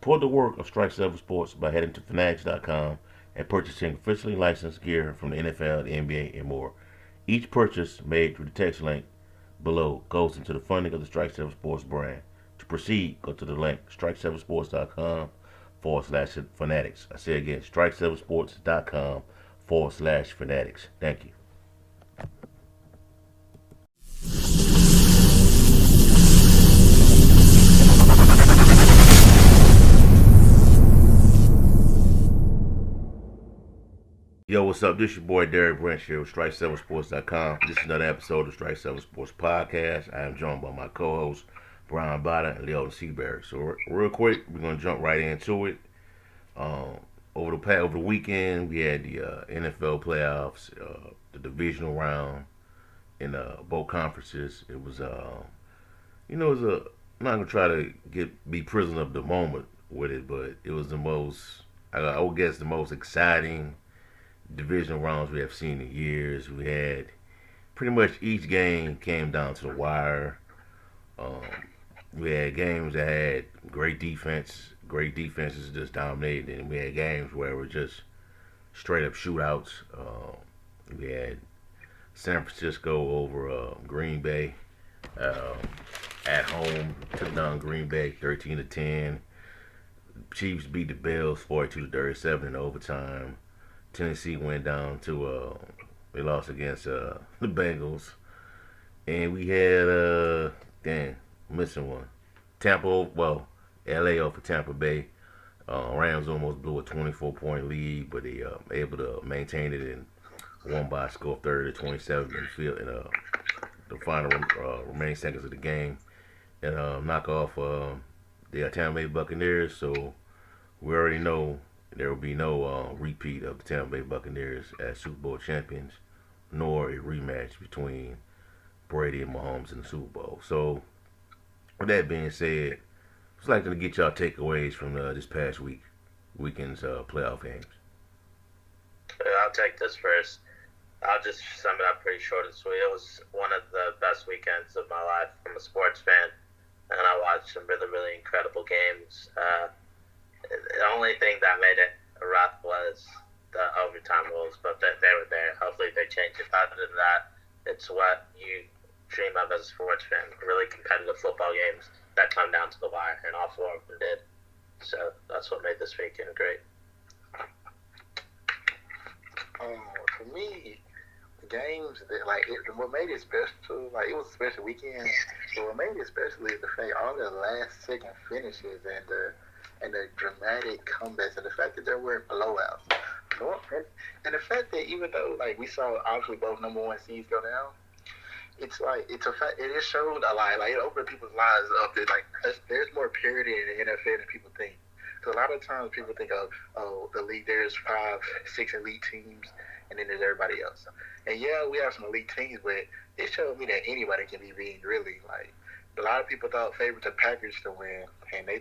Support the work of Strike 7 Sports by heading to Fanatics.com and purchasing officially licensed gear from the NFL, the NBA, and more. Each purchase made through the text link below goes into the funding of the Strike 7 Sports brand. To proceed, go to the link strike7sports.com /fanatics. I say again, strike7sports.com /fanatics. Thank you. Yo, what's up? This is your boy Derek Branch here with Strike7Sports.com. This is another episode of Strike 7 Sports Podcast. I am joined by my co-hosts, Brian Botta and Leon Seaberry. So real quick, we're going to jump right into it. Over the weekend, we had the NFL playoffs, the divisional round in both conferences. It was, it was a. I'm not gonna try to be prisoner of the moment with it, but it was the most, I would guess, the most exciting divisional rounds we have seen in years. We had pretty much each game came down to the wire. Um, we had games that had great defenses just dominated, and we had games where it was just straight up shootouts. We had San Francisco over Green Bay um, at home, took down Green Bay 13-10. Chiefs beat the Bills 42-37 in overtime. Tennessee went down to they lost against the Bengals, and we had missing one. LA over Tampa Bay. Rams almost blew a 24-point lead, but they able to maintain it and won by a score of 30-27 in the field in the final remaining seconds of the game, and knock off the Tampa Bay Buccaneers. So we already know there will be no repeat of the Tampa Bay Buccaneers as Super Bowl champions, nor a rematch between Brady and Mahomes in the Super Bowl. So, with that being said, I'd like to get y'all takeaways from this past weekend's playoff games. I'll take this first. I'll just sum it up pretty short and sweet. It was one of the best weekends of my life. I'm a sports fan, and I watched some really, really incredible games. The only thing that made it rough was the overtime rules, but they were there. Hopefully they change it. Other than that, it's what you dream of as a sports fan. Really competitive football games that come down to the wire, and all four of them did. So that's what made this weekend great. For me, the games that what made it special, it was a special weekend. But what made it special is the fact all the last second finishes and the dramatic comebacks and the fact that there were blowouts. And the fact that even though we saw obviously both number one seeds go down, it's a fact. It just showed a lot. It opened people's lives up. That there's more parity in the NFL than people think. So a lot of times people think of the league. There's 5, 6 elite teams, and then there's everybody else. And yeah, we have some elite teams, but it showed me that anybody can be beaten. Really, a lot of people thought favored the Packers to win, and they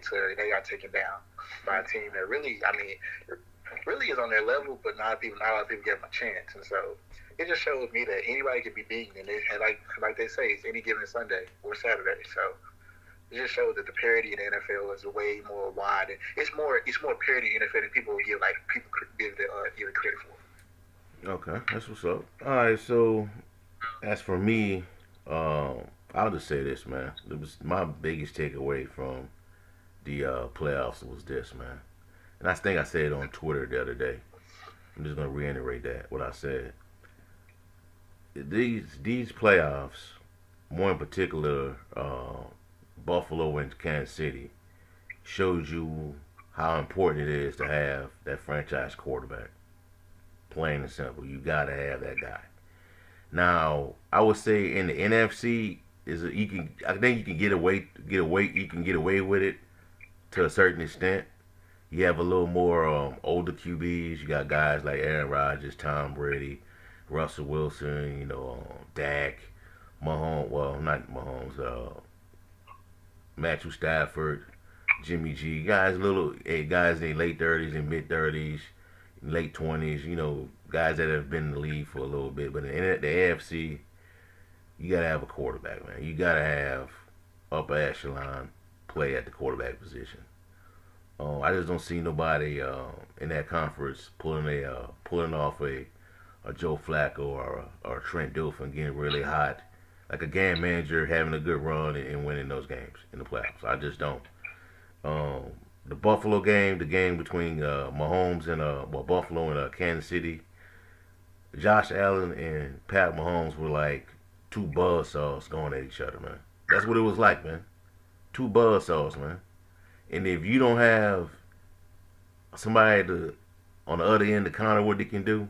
got taken down by a team that really is on their level, but not a lot of people give them a chance. And so it just shows me that anybody can be beaten, and like they say, it's any given Sunday or Saturday. So it just shows that the parity in the NFL is way more wide, and it's more parity in the NFL than people give the credit for. Okay, that's what's up. All right, so as for me, I'll just say this, man. It was my biggest takeaway from the playoffs was this, man. And I think I said it on Twitter the other day. I'm just gonna reiterate what I said. These playoffs, more in particular, Buffalo and Kansas City, shows you how important it is to have that franchise quarterback. Plain and simple, you gotta have that guy. Now, I would say in the NFC, I think you can get away with it to a certain extent. You have a little more older QBs. You got guys like Aaron Rodgers, Tom Brady, Russell Wilson, Dak, Mahomes. Well, not Mahomes. Matthew Stafford, Jimmy G. Guys in their late 30s and mid 30s, late 20s. Guys that have been in the league for a little bit. But in the AFC, you gotta have a quarterback, man. You gotta have upper echelon play at the quarterback position. I just don't see nobody in that conference pulling off a Joe Flacco or a Trent Dilfer getting really hot, like a game manager having a good run and winning those games in the playoffs. I just don't. Um, the Buffalo game, the game between Mahomes and Buffalo and Kansas City, Josh Allen and Pat Mahomes were like two buzzsaws going at each other, man. That's what it was like, man. Two buzzsaws, man. And if you don't have somebody on the other end to counter what they can do,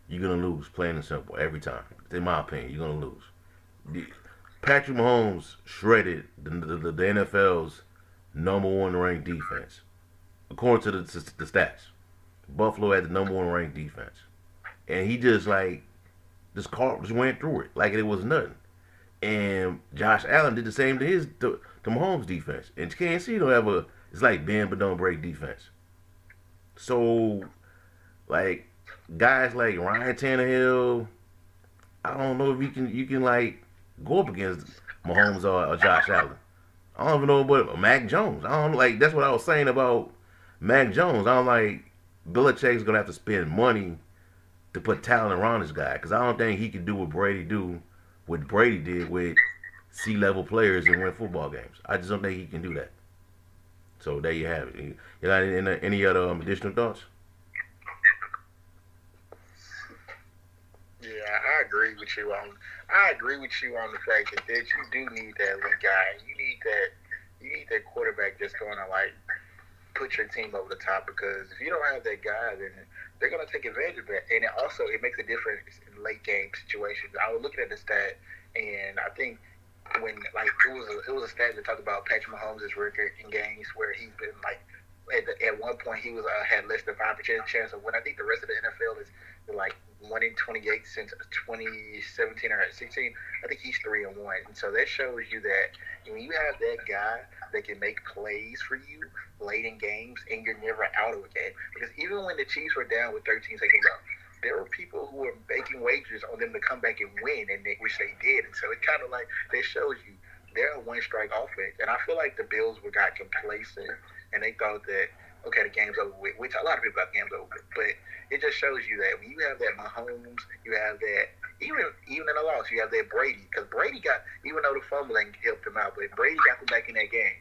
you're gonna lose, plain and simple, every time. In my opinion, you're gonna lose. Patrick Mahomes shredded the NFL's number one ranked defense, according to the stats. Buffalo had the number one ranked defense, and he just like just went through it like it was nothing. And Josh Allen did the same to Mahomes defense. And Kansas City don't have a it's like bend but don't break defense. So like guys like Ryan Tannehill, I don't know if you can like go up against Mahomes or Josh Allen. I don't even know what Mac Jones. I don't like that's what I was saying about Mac Jones. I don't like Belichick's gonna have to spend money to put talent around this guy because I don't think he can do what Brady did with C-level players and win football games. I just don't think he can do that. So there you have it. You got any other additional thoughts? Yeah, I agree with you on the fact that you do need that elite guy. You need that quarterback that's gonna like put your team over the top because if you don't have that guy, then they're gonna take advantage of that. And it makes a difference in late game situations. I was looking at the stat, and I think when like it was a stat that talked about Patrick Mahomes' record in games where he's been like at one point he was had less than 5% chance of winning. I think the rest of the NFL is like 1 in 28 since 2017 or 16. I think he's 3-1, and so that shows you that when you have that guy that can make plays for you late in games, and you're never out of a game. Because even when the Chiefs were down with 13 seconds left, there were people who were making wagers on them to come back and win, which they did. And so it kind of like that shows you they're a one-strike offense. And I feel like the Bills got complacent, and they thought that, okay, the game's over with, which a lot of people got the game's over with. But it just shows you that when you have that Mahomes, you have that, even in a loss, you have that Brady. Because Brady got, even though the fumbling helped him out, but Brady got them back in that game.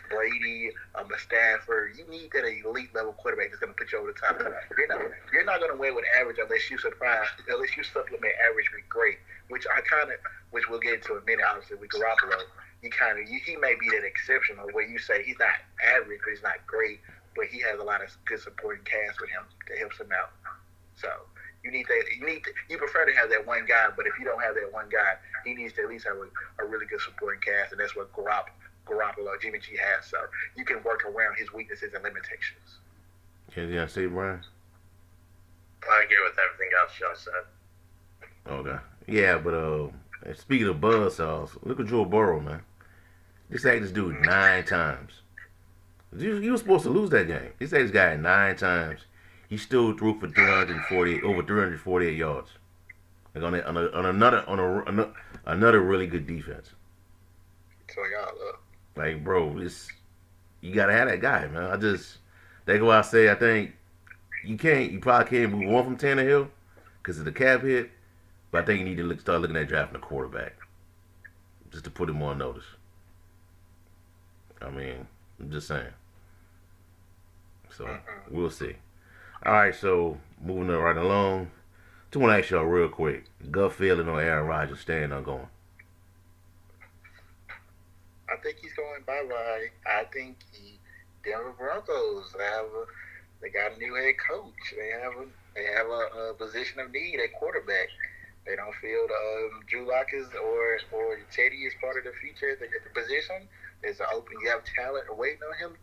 Brady, Stafford, you need that elite level quarterback that's going to put you over the top. You're not going to win with average unless you supplement average with great, which we'll get into in a minute. Obviously with Garoppolo, he may be that exceptional where you say he's not average, but he's not great, but he has a lot of good supporting cast with him that helps him out. So you prefer to have that one guy, but if you don't have that one guy, he needs to at least have a really good supporting cast, and that's what Garoppolo, Jimmy G has, so you can work around his weaknesses and limitations. Can you say, Brian? I agree with everything else y'all said. Okay. Yeah, but speaking of buzzsaws, look at Joe Burrow, man. They sacked this dude 9 times. You were supposed to lose that game. They sacked this guy 9 times. He still threw for over 348 yards. Like on another really good defense. So y'all up. Like, bro, you gotta have that guy, man. That's why I say I think you probably can't move on from Tannehill because of the cap hit, but I think you need to start looking at drafting a quarterback just to put him on notice. I mean, I'm just saying. So we'll see. All right, so moving right along. Just want to ask y'all real quick: gut feeling on Aaron Rodgers staying or going? I think he's going bye-bye. I think Denver Broncos they got a new head coach. They have a position of need at quarterback. They don't feel Drew Lock or Teddy is part of the future at the position. There's an open. You have talent waiting on him.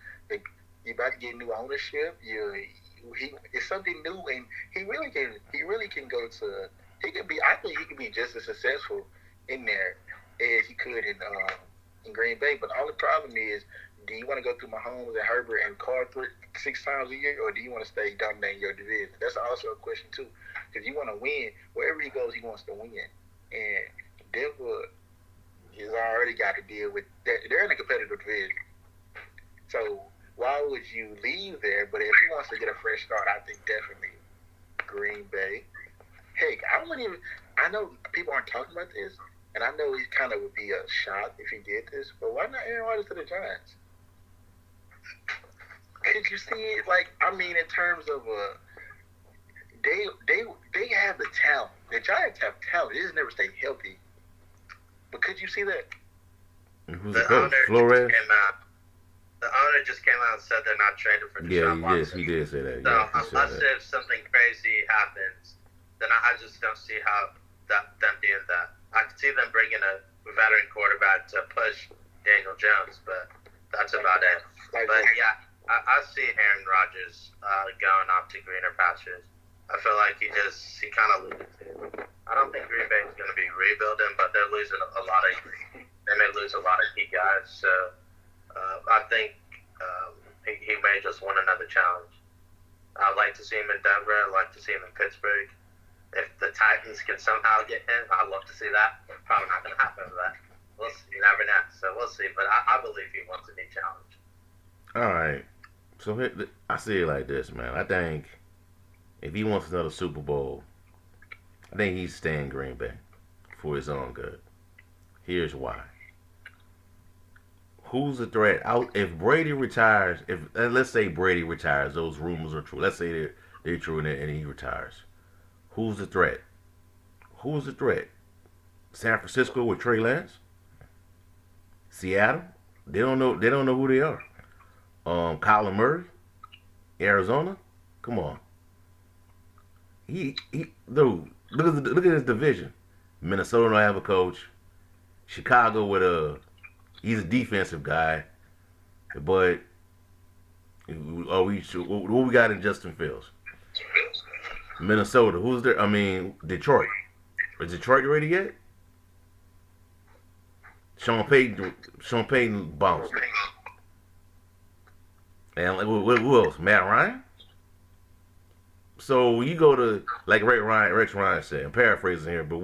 You're about to get new ownership. It's something new, and he really can go to. He can be. I think he can be just as successful in there as he could in Green Bay. But the only problem is, do you want to go through Mahomes and Herbert and Carr 6 times a year, or do you want to stay dominating your division? That's also a question too, because you want to win. Wherever he goes, he wants to win. And Denver has already got to deal with. They're in a competitive division, so why would you leave there? But if he wants to get a fresh start, I think definitely Green Bay. Heck, I wouldn't even. I know people aren't talking about this, and I know it kind of would be a shock if he did this. But why not Aaron Rodgers to the Giants? Could you see it? Like, I mean, in terms of they have the talent. The Giants have talent. They just never stay healthy. But could you see that? Who's the coach? Flores? The owner just came out and said they're not trading for Deshaun Watson. He did say that. So Yeah, unless if something crazy happens, then I just don't see how them doing that. I could see them bringing a veteran quarterback to push Daniel Jones, but that's about it. But yeah, I see Aaron Rodgers going off to greener pastures. I feel like he kind of loses it. I don't think Green Bay is going to be rebuilding, but they're losing they may lose a lot of key guys. So I think he may just win another challenge. I'd like to see him in Denver. I'd like to see him in Pittsburgh. If the Titans can somehow get him, I'd love to see that. Probably not going to happen for that. We'll see. You never know. So we'll see. But I believe he wants a new challenge. All right. So I see it like this, man. I think if he wants another Super Bowl, I think he's staying Green Bay for his own good. Here's why. Who's the threat? If Brady retires, let's say Brady retires, those rumors are true. Let's say they're true and he retires. Who's the threat? Who's the threat? San Francisco with Trey Lance? Seattle? They don't know who they are. Kyler Murray? Arizona? Come on. Dude, look at his division. Minnesota don't have a coach. Chicago he's a defensive guy, but what we got in Justin Fields? Minnesota, who's there? I mean, Detroit. Is Detroit ready yet? Sean Payton bounced. And who else? Matt Ryan? So you go to, like Rex Ryan said, I'm paraphrasing here, but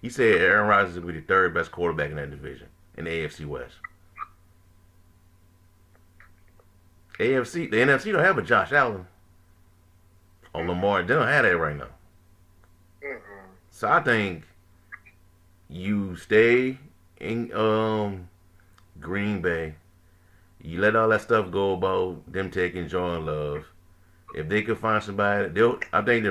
he said Aaron Rodgers will be the third best quarterback in that division, in the AFC West. The NFC don't have a Josh Allen or Lamar. They don't have that right now. So I think you stay in Green Bay. You let all that stuff go about them taking Jordan Love. If they could find somebody, I think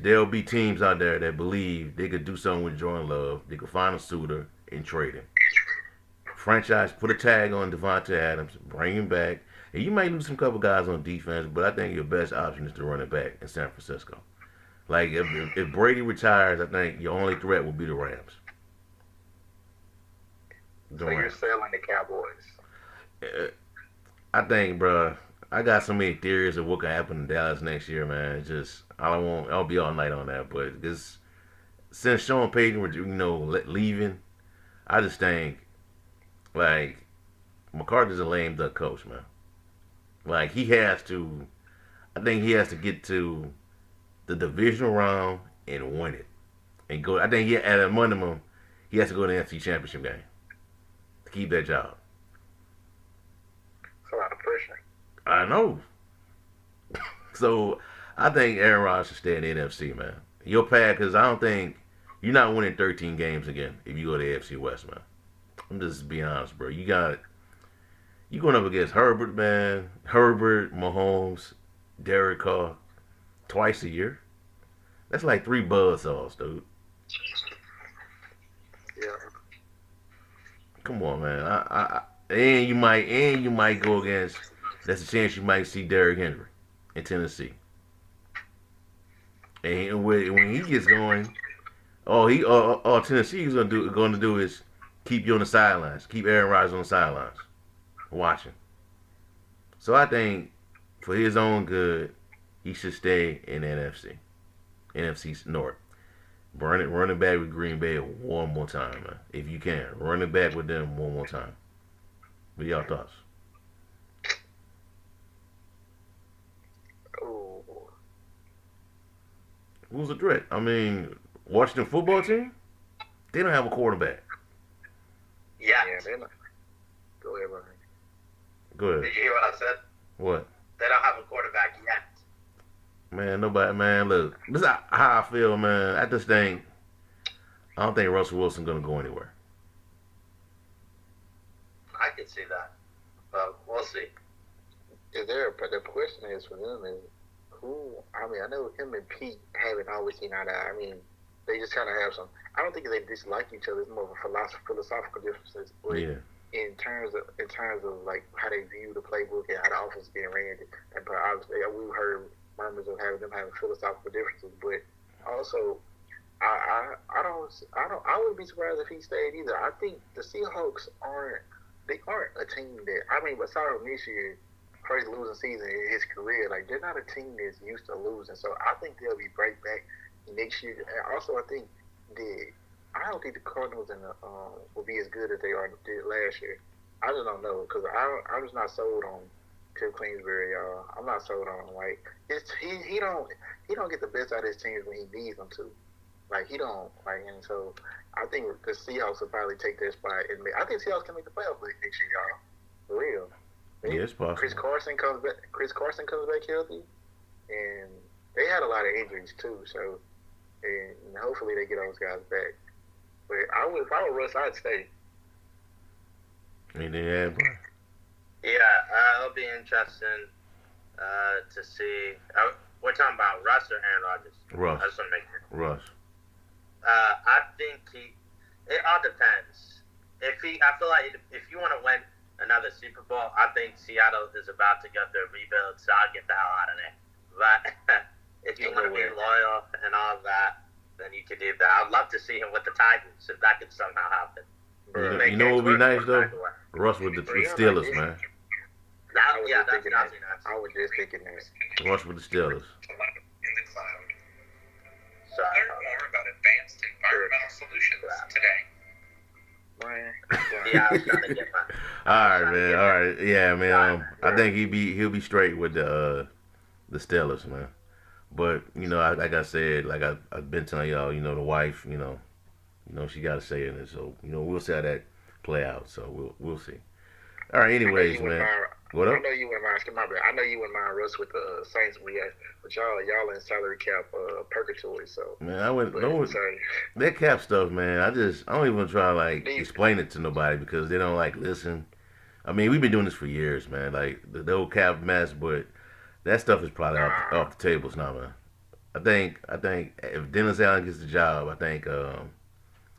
there'll be teams out there that believe they could do something with Jordan Love. They could find a suitor and trade him. Franchise, put a tag on Devontae Adams, bring him back. And you might lose some couple guys on defense, but I think your best option is to run it back in San Francisco. Like, if Brady retires, I think your only threat will be the Rams. So you're selling the Cowboys? I think, bro, I got so many theories of what could happen in Dallas next year, man. It's just, I'll be all night on that. But since Sean Payton, leaving, I just think, like, McCarthy's a lame duck coach, man. Like, I think he has to get to the divisional round and win it. And go, I think at a minimum, he has to go to the NFC Championship game to keep that job. It's a lot of pressure. I know. So, I think Aaron Rodgers should stay in the NFC, man. Your path, because I don't think you're not winning 13 games again if you go to the AFC West, man. I'm just being honest, bro. You going up against Herbert, man. Herbert, Mahomes, Derek Carr, twice a year. That's like 3 buzzsaws, dude. Yeah. Come on, man. And you might go against. That's a chance you might see Derrick Henry in Tennessee. And when he gets going, all Tennessee is going to do is keep you on the sidelines, keep Aaron Rodgers on the sidelines, watching. So I think for his own good, he should stay in the NFC North. Run it back with Green Bay one more time, man. If you can, run it back with them one more time. What y'all thoughts? Oh. Who's the threat? I mean, Washington football team? They don't have a quarterback. Yeah. They're not. Go ahead, Brian. Go ahead. Did you hear what I said? What? They don't have a quarterback yet. Man, nobody, man, look, this is how I feel, man. I don't think Russell Wilson going to go anywhere. I can see that. But we'll see. But the question is for them is who? I mean, I know him and Pete haven't always seen eye to eye. I mean, they just kind of have some. I don't think they dislike each other. It's more of a philosophical differences. But Yeah. in terms of like how they view the playbook and how the offense is getting ran, but obviously we've heard murmurs of having philosophical differences. But also, I wouldn't be surprised if he stayed either. I think the Seahawks aren't a team that, I mean, besides this year, first losing season in his career, like they're not a team that's used to losing. So I think they'll be right back next year. And also, I don't think the Cardinals will be as good as they did last year. I just don't know because I'm just not sold on Cliff Kingsbury, y'all. I'm not sold on him. Like he don't get the best out of his teams when he needs them to. Like he don't like, and so I think the Seahawks will probably take their spot. And I think Seahawks can make the playoffs next year, y'all. For real. Yeah, it's possible. Chris Carson comes back healthy, and they had a lot of injuries too. So, and hopefully they get those guys back. But if I were Russ, I'd stay. Anything to add, bro? Yeah, it'll be interesting to see. We're talking about Russ or Aaron Rodgers? Russ. I just want to make sure. Russ. I think it all depends. I feel like if you want to win another Super Bowl, I think Seattle is about to get their rebuild, so I'll get the hell out of there. But if you want to be loyal and all of that, then you could do that. I'd love to see him with the Titans if that could somehow happen. You know what would be nice though? Russ with the Steelers, man. That'd be nice. I was just thinking that. Russ with the Steelers. In the cloud. So, Learn more about advanced environmental solutions today. yeah, I was trying to get mine. All right, man. All right, yeah, man. I think he'll be straight with the Steelers, man. But like I said, like I've been telling y'all, the wife, she got to say in it. So we'll see how that play out. So we'll see. All right, anyways, man. What up? I know you wouldn't mind. I know you wouldn't mind Russ with the Saints. But y'all in salary cap purgatory. So man, I wouldn't. That cap stuff, man. I don't even try to explain it to nobody because they don't listen. I mean, we've been doing this for years, man. Like the old cap mess, but that stuff is probably off the tables now, man. I think if Dennis Allen gets the job, I think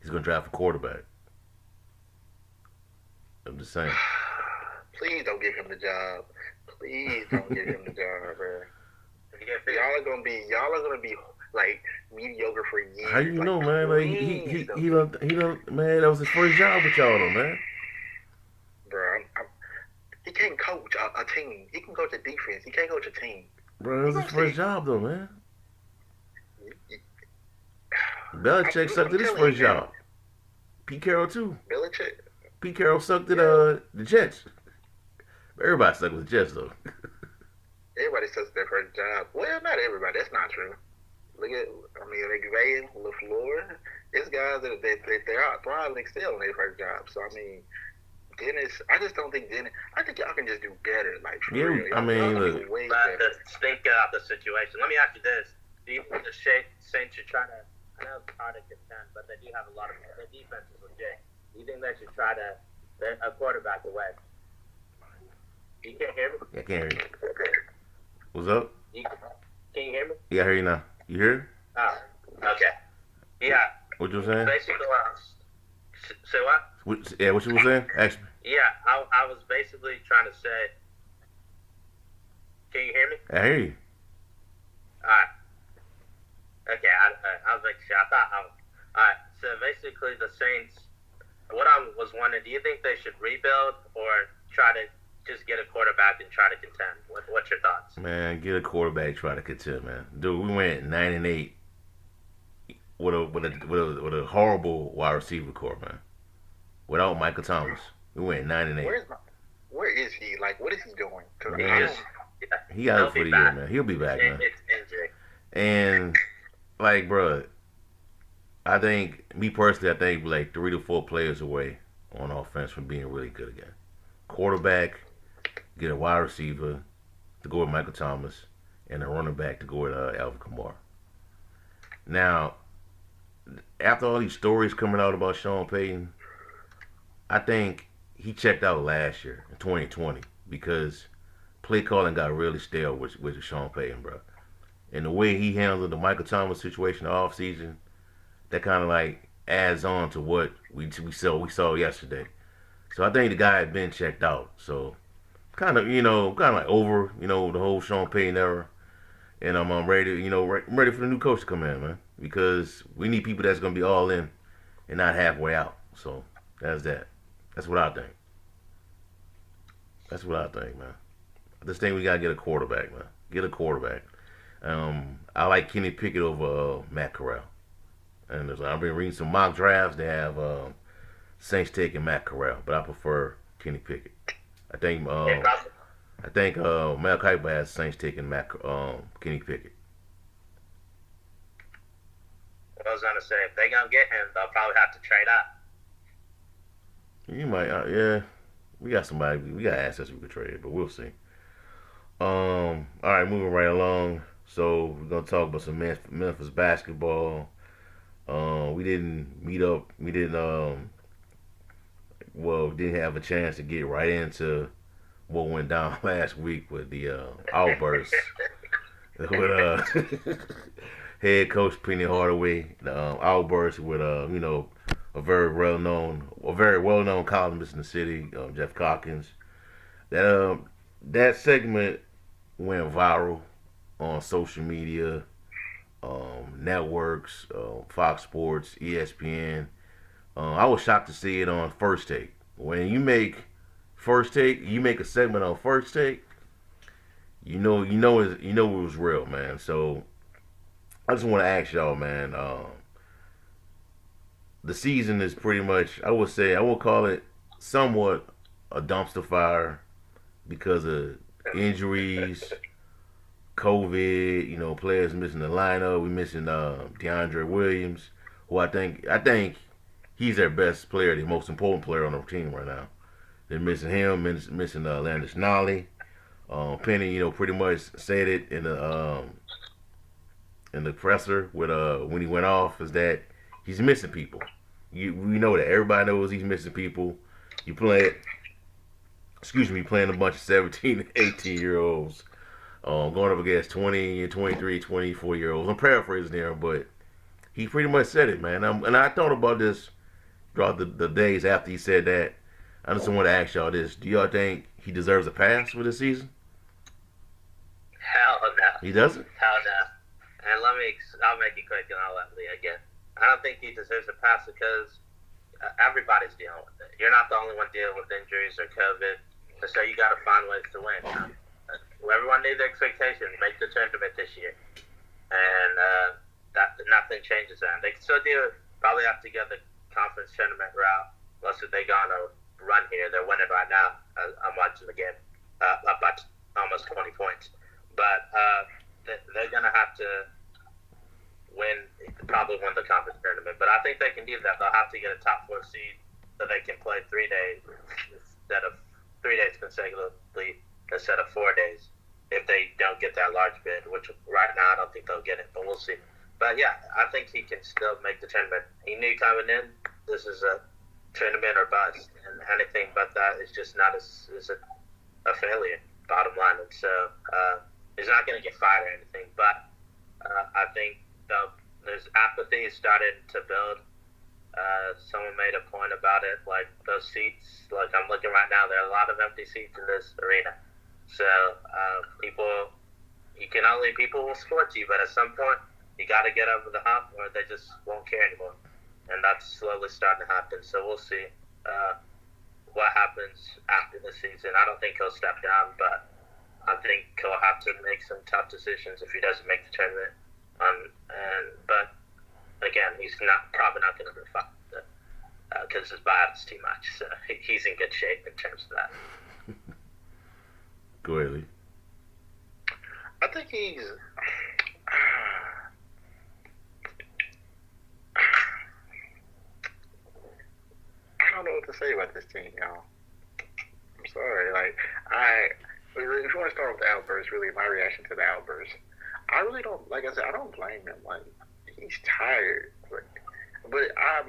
he's gonna draft a quarterback. I'm just saying. Please don't give him the job. Please don't give him the job, bro. Y'all are gonna be like mediocre for years. How you know, man? Like he don't, man. That was his first job with y'all, though, man. Bro, he can't coach a team. He can coach a defense. He can't coach a team. Bro, that was his first job, though, man. Belichick sucked at his first job. Pete Carroll too. Pete Carroll sucked at the Jets. Everybody sucked with the Jets though. Everybody sucks at their first job. Well, not everybody. That's not true. McVay, LaFleur, there's guys that they're out thriving, excel in their first job. So I mean, Dennis, I just don't think Dennis. I think y'all can just do better. Like for real. I mean, look. But to think out the situation. Let me ask you this: do you think the Saints should try to? I know it's hard to contend, but they do have a lot of their defense is legit. Do you think they should try to a quarterback away? You can't hear me? Yeah, I can't hear you. What's up? Can you hear me? Yeah, I hear you now. You hear? Oh, okay. Yeah. What you were saying? Basically, say what? What you were saying? Ask me. Yeah, I was basically trying to say. Can you hear me? I hear you. All right. Okay, I was like, I thought I was. All right, so basically the Saints, what I was wondering, do you think they should rebuild or try to just get a quarterback and try to contend? What's your thoughts? Man, get a quarterback, try to contend, man. Dude, we went 9-8 with a horrible wide receiver core, man. Without Michael Thomas, we went 9-8. Where is he? Like, what is he doing? He out for the year, man. He'll be back, man. It's injury. And like, bro, I think we're like 3 to 4 players away on offense from being really good again. Quarterback, get a wide receiver to go with Michael Thomas, and a running back to go with Alvin Kamara. Now, after all these stories coming out about Sean Payton, I think he checked out last year in 2020 because play calling got really stale with Sean Payton, bro. And the way he handled the Michael Thomas situation in the offseason, that kind of like adds on to what we saw yesterday. So I think the guy had been checked out. So kind of like over the whole Sean Payton era. And I'm ready to I'm ready for the new coach to come in, man, because we need people that's gonna be all in and not halfway out. So that's that. That's what I think. That's what I think, man. I just think we gotta get a quarterback, man. Get a quarterback. I like Kenny Pickett over Matt Corral. And I've been reading some mock drafts. They have Saints taking Matt Corral, but I prefer Kenny Pickett. I think Mel Kiper has Saints taking Kenny Pickett. I was gonna say if they gonna get him, they'll probably have to trade up. You might, yeah. We got somebody. We got assets we could trade, but we'll see. All right, moving right along. So we're gonna talk about some Memphis basketball. We didn't meet up. We didn't. Didn't have a chance to get right into what went down last week with the outbursts with head coach Penny Hardaway. The outbursts with a very well known columnist in the city, Jeff Calkins. That segment went viral on social media, networks, Fox Sports, ESPN. I was shocked to see it on First Take. When you make First Take, you make a segment on First Take. You know it was real, man. So I just want to ask y'all, man. The season is pretty much, I will call it somewhat a dumpster fire because of injuries, COVID. Players missing the lineup. We missing DeAndre Williams, who I think he's their best player, the most important player on the team right now. They're missing him, missing Landis Nolly. Penny, pretty much said it in the presser with when he went off, is that he's missing people. We know that. Everybody knows he's missing people. Playing a bunch of 17 and 18 year olds, going up against 20 and 23, 24 year olds. I'm paraphrasing there, but he pretty much said it, man. And I thought about this throughout the days after he said that. I just want to ask y'all this: do y'all think he deserves a pass for this season? Hell no. He doesn't? Hell no. And I'll make it quick and I'll let Lee again. I don't think he deserves a pass because everybody's dealing with it. You're not the only one dealing with injuries or COVID. So you got to find ways to win. Everyone needs expectations. Make the tournament this year. And that nothing changes that. They can still probably have to get the conference tournament route. Unless if they go on a run here, they're winning right now. I'm watching the game up by almost 20 points. But they're going to have to probably win the conference tournament. But I think they can do that. They'll have to get a top 4 seed so they can play 3 days instead of 3 days consecutively instead of 4 days if they don't get that large bid, which right now I don't think they'll get it, but we'll see. But yeah, I think he can still make the tournament. He knew coming in, this is a tournament or bust, and anything but that is just not a failure, bottom line. And so he's not going to get fired or anything, but I think there's apathy started to build. Someone made a point about it, like those seats, like I'm looking right now, there are a lot of empty seats in this arena. So people will support you, but at some point you got to get over the hump or they just won't care anymore. And that's slowly starting to happen. So we'll see what happens after the season. I don't think he'll step down, but I think he'll have to make some tough decisions if he doesn't make the tournament. But again, he's probably not going to be fired because his bias is too much. So he's in good shape in terms of that. Go ahead, Lee. I think he's. I don't know what to say about this team, y'all. I'm sorry. if you want to start with the outburst, really, my reaction to the outburst, I really don't, like I said, I don't blame him. Like, he's tired. But I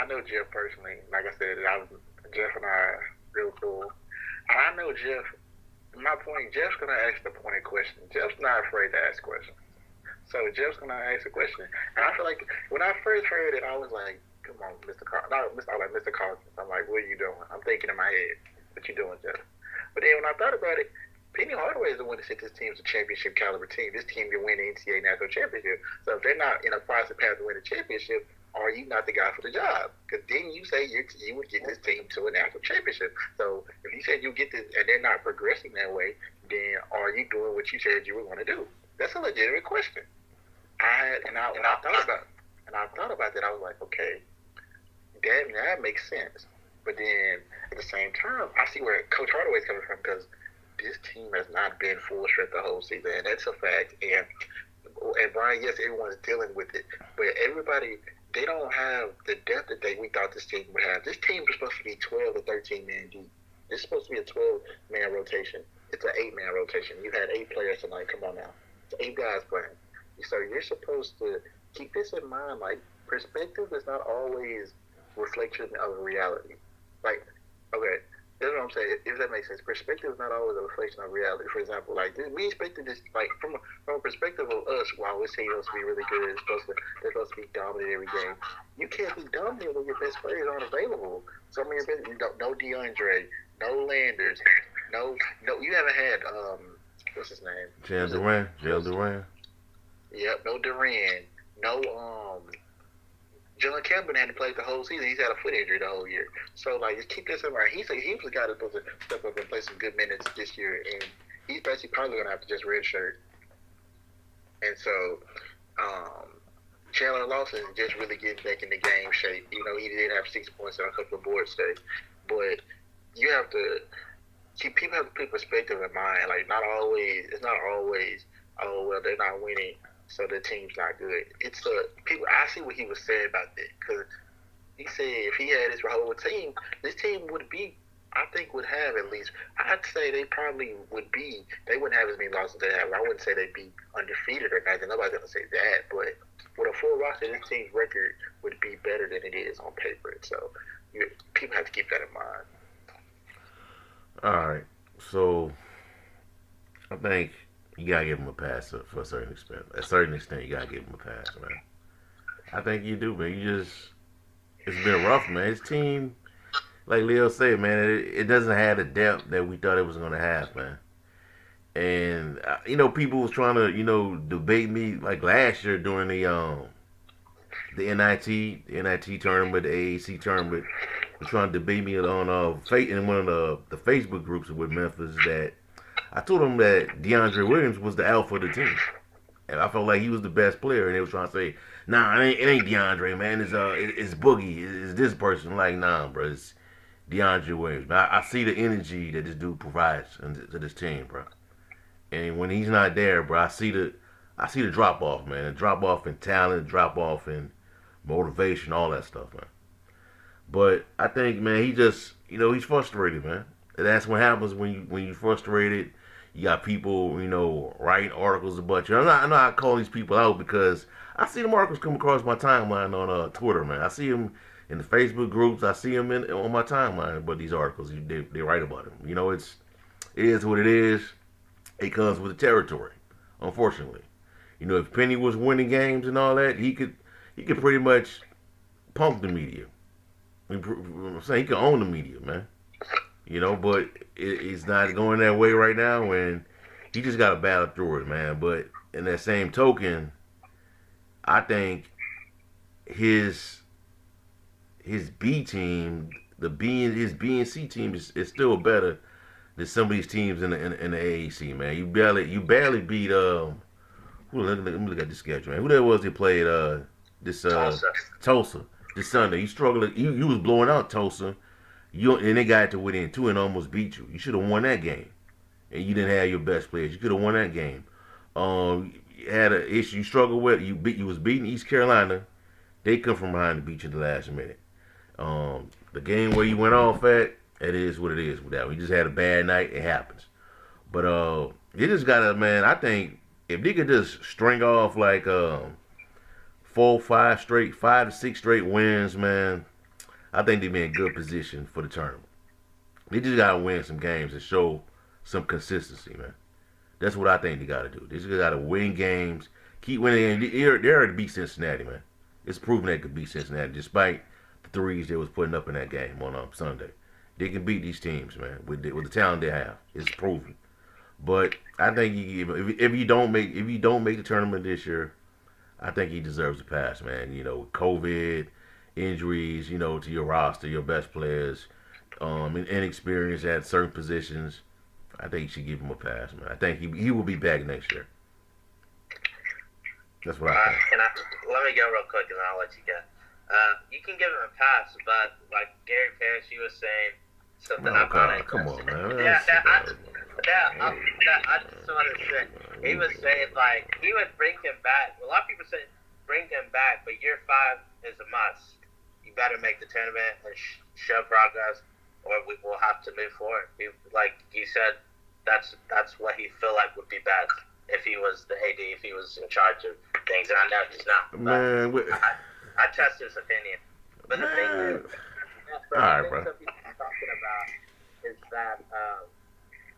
know Jeff personally. Like I said, Jeff and I are real cool. And I know Jeff, my point, Jeff's going to ask the pointed question. Jeff's not afraid to ask questions. So Jeff's going to ask a question. And I feel like when I first heard it, I was like, come on, Mr. Carlton. No, Mr. Carlton. I'm like, what are you doing? I'm thinking in my head, what you doing, Jeff? But then when I thought about it, Penny Hardaway is the one that said this team's a championship caliber team. This team can win the NCAA national championship. So if they're not in a process path to win a championship, are you not the guy for the job? Because then you say you would get this team to a national championship. So if you said you get this and they're not progressing that way, then are you doing what you said you were going to do? That's a legitimate question. I thought about that. I was like, okay, that makes sense. But then at the same time, I see where Coach Hardaway's coming from, because this team has not been full strength the whole season, and that's a fact. And Brian, yes, everyone's dealing with it, but everybody, they don't have the depth that we thought this team would have. This team was supposed to be 12 to 13 man deep. It's supposed to be a 12-man rotation. It's an 8-man rotation. You had 8 players tonight. Come on now, it's 8 guys playing. So you're supposed to keep this in mind. Like, perspective is not always reflection of reality. Like, okay, that's what I'm saying. If that makes sense, perspective is not always a reflection of reality. For example, like, we expected this, like, from a perspective of us, while this team supposed to be really good, they're supposed to be dominant every game. You can't be dominant when your best players aren't available. Some of your best, no DeAndre, no Landers, no. You haven't had what's his name? Jalen Duran. Yep, no Duran, no John Campbell hadn't played the whole season. He's had a foot injury the whole year. So, like, just keep this in mind. He was the guy that's supposed to step up and play some good minutes this year, and he's basically probably going to have to just redshirt. And so, Chandler Lawson is just really getting back in the game shape. You know, he did have 6 points on a couple of boards today. But you have to people have to put perspective in mind. Like, it's not always, oh, well, they're not winning, so the team's not good. I see what he was saying about that, because he said if he had his whole team, this team would have at least, I'd say they wouldn't have as many losses as they have. I wouldn't say they'd be undefeated or nothing. Nobody's going to say that, but with a full roster, this team's record would be better than it is on paper. So people have to keep that in mind. All right, so I think you gotta give him a pass for a certain extent. At a certain extent, you gotta give him a pass, man. I think you do, man. It's been rough, man. His team, like Leo said, man, it doesn't have the depth that we thought it was gonna have, man. And people was trying to, debate me like last year during the NIT tournament, the AAC tournament. Was trying to debate me on in one of the Facebook groups with Memphis, that I told him that DeAndre Williams was the alpha of the team, and I felt like he was the best player. And they was trying to say, nah, it ain't DeAndre, man. It's Boogie. It's this person. Like, nah, bro, it's DeAndre Williams. I see the energy that this dude provides to this team, bro. And when he's not there, bro, I see the drop off, man. The drop off in talent, drop off in motivation, all that stuff, man. But I think, man, he just, he's frustrated, man. And that's what happens when you're frustrated. You got people, writing articles about you. I know I call these people out because I see the articles come across my timeline on Twitter, man. I see them in the Facebook groups. I see them on my timeline about these articles. They write about them. It is what it is. It comes with the territory, unfortunately. If Penny was winning games and all that, he could pretty much pump the media. I'm saying he can own the media, man. But it's not going that way right now, and he just got to battle through it, man. But in that same token, I think his B team, his B and C team is still better than some of these teams in the AAC, man. You barely beat let me look at the schedule, man. Who that was they played Tulsa this Sunday. You struggled. You was blowing out Tulsa. And they got to within 2 and almost beat you. You should have won that game. And you didn't have your best players. You could have won that game. You had an issue you struggled with. You was beating East Carolina. They come from behind to beat you at the last minute. The game where you went off at, it is what it is with that. We just had a bad night. It happens. But you just gotta, man. I think if they could just string off like 5 to 6 straight wins, man, I think they be in good position for the tournament. They just gotta win some games and show some consistency, man. That's what I think they gotta do. They just gotta win games, keep winning. They're to beat Cincinnati, man. It's proven they could beat Cincinnati despite the threes they was putting up in that game on Sunday. They can beat these teams, man, with the talent they have. It's proven. But I think if you don't make the tournament this year, I think he deserves a pass, man. You know, COVID, injuries, you know, to your roster, your best players, inexperience at certain positions. I think you should give him a pass, man. I think he will be back next year. That's what I think. Let me go real quick and I'll let you go. You can give him a pass, but like Gary Parrish, he was saying something about it. Come on, man. I just want to say, he was saying like he would bring him back. A lot of people say bring him back, but year 5 is a must. You better make the tournament and show progress, or we will have to move forward. Like he said, that's what he feel like would be best if he was the AD, if he was in charge of things. And I know he's not. Man, I trust his opinion. But the thing is, all right, bro. some people are talking about is that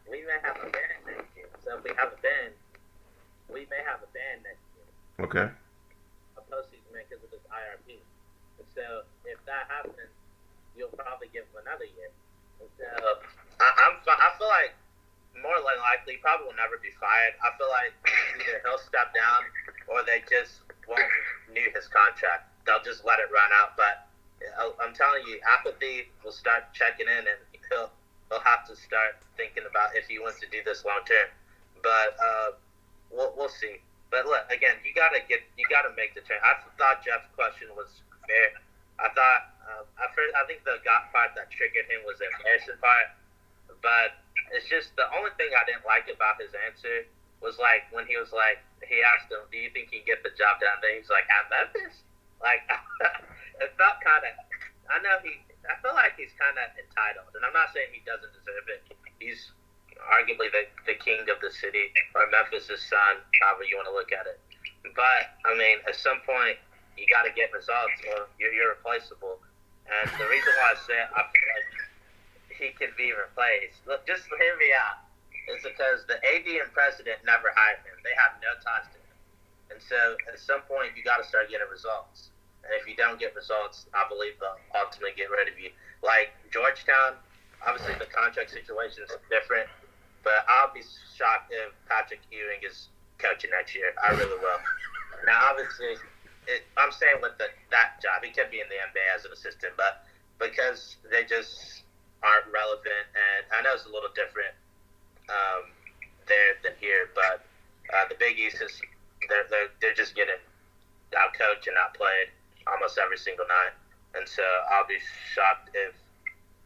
we may have a ban next year. So if we have a ban, we may have a ban next year. Okay. A postseason ban because of this IRP. And so if that happens, you'll probably give him another year. And so I feel like more than likely, he probably will never be fired. I feel like either he'll step down or they just won't renew his contract. They'll just let it run out. But I'm telling you, apathy will start checking in, and he'll have to start thinking about if he wants to do this long term. But we'll see. But look, again, you gotta make the turn. I thought Jeff's question was fair. I thought I think the part that triggered him was the embarrassing part. But it's just the only thing I didn't like about his answer was like when he was like, he asked him, "Do you think he can get the job done?" Then he's like, "At Memphis?" Like it felt kind of. I feel like he's kind of entitled, and I'm not saying he doesn't deserve it. He's arguably the king of the city, or Memphis' son, however you want to look at it. But I mean, at some point, you got to get results, or you're irreplaceable. And the reason why I say I feel like he can be replaced. Look, just hear me out. It's because the AD and president never hired him. They have no ties to him. And so at some point, you got to start getting results. And if you don't get results, I believe they'll ultimately get rid of you. Like Georgetown, obviously the contract situation is different, but I'll be shocked if Patrick Ewing is coaching next year. I really will. Now, obviously, I'm saying with that job, he could be in the NBA as an assistant, but because they just aren't relevant, and I know it's a little different there than here, but the Big East is they're just getting out coached and outplayed almost every single night, and so I'll be shocked if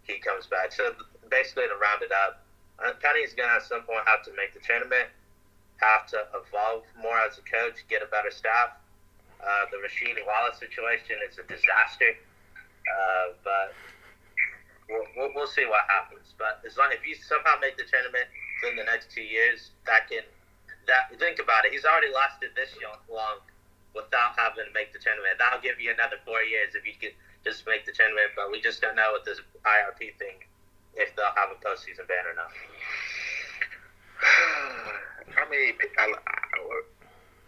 he comes back. So basically, to round it up, Penny's gonna at some point have to make the tournament, have to evolve more as a coach, get a better staff. The Rasheed Wallace situation is a disaster, but we'll see what happens. But as long if you somehow make the tournament in the next 2 years, think about it. He's already lasted this long without having to make the tournament. That'll give you another 4 years if you could just make the tournament. But we just don't know with this IRP thing if they'll have a postseason ban or not. I mean,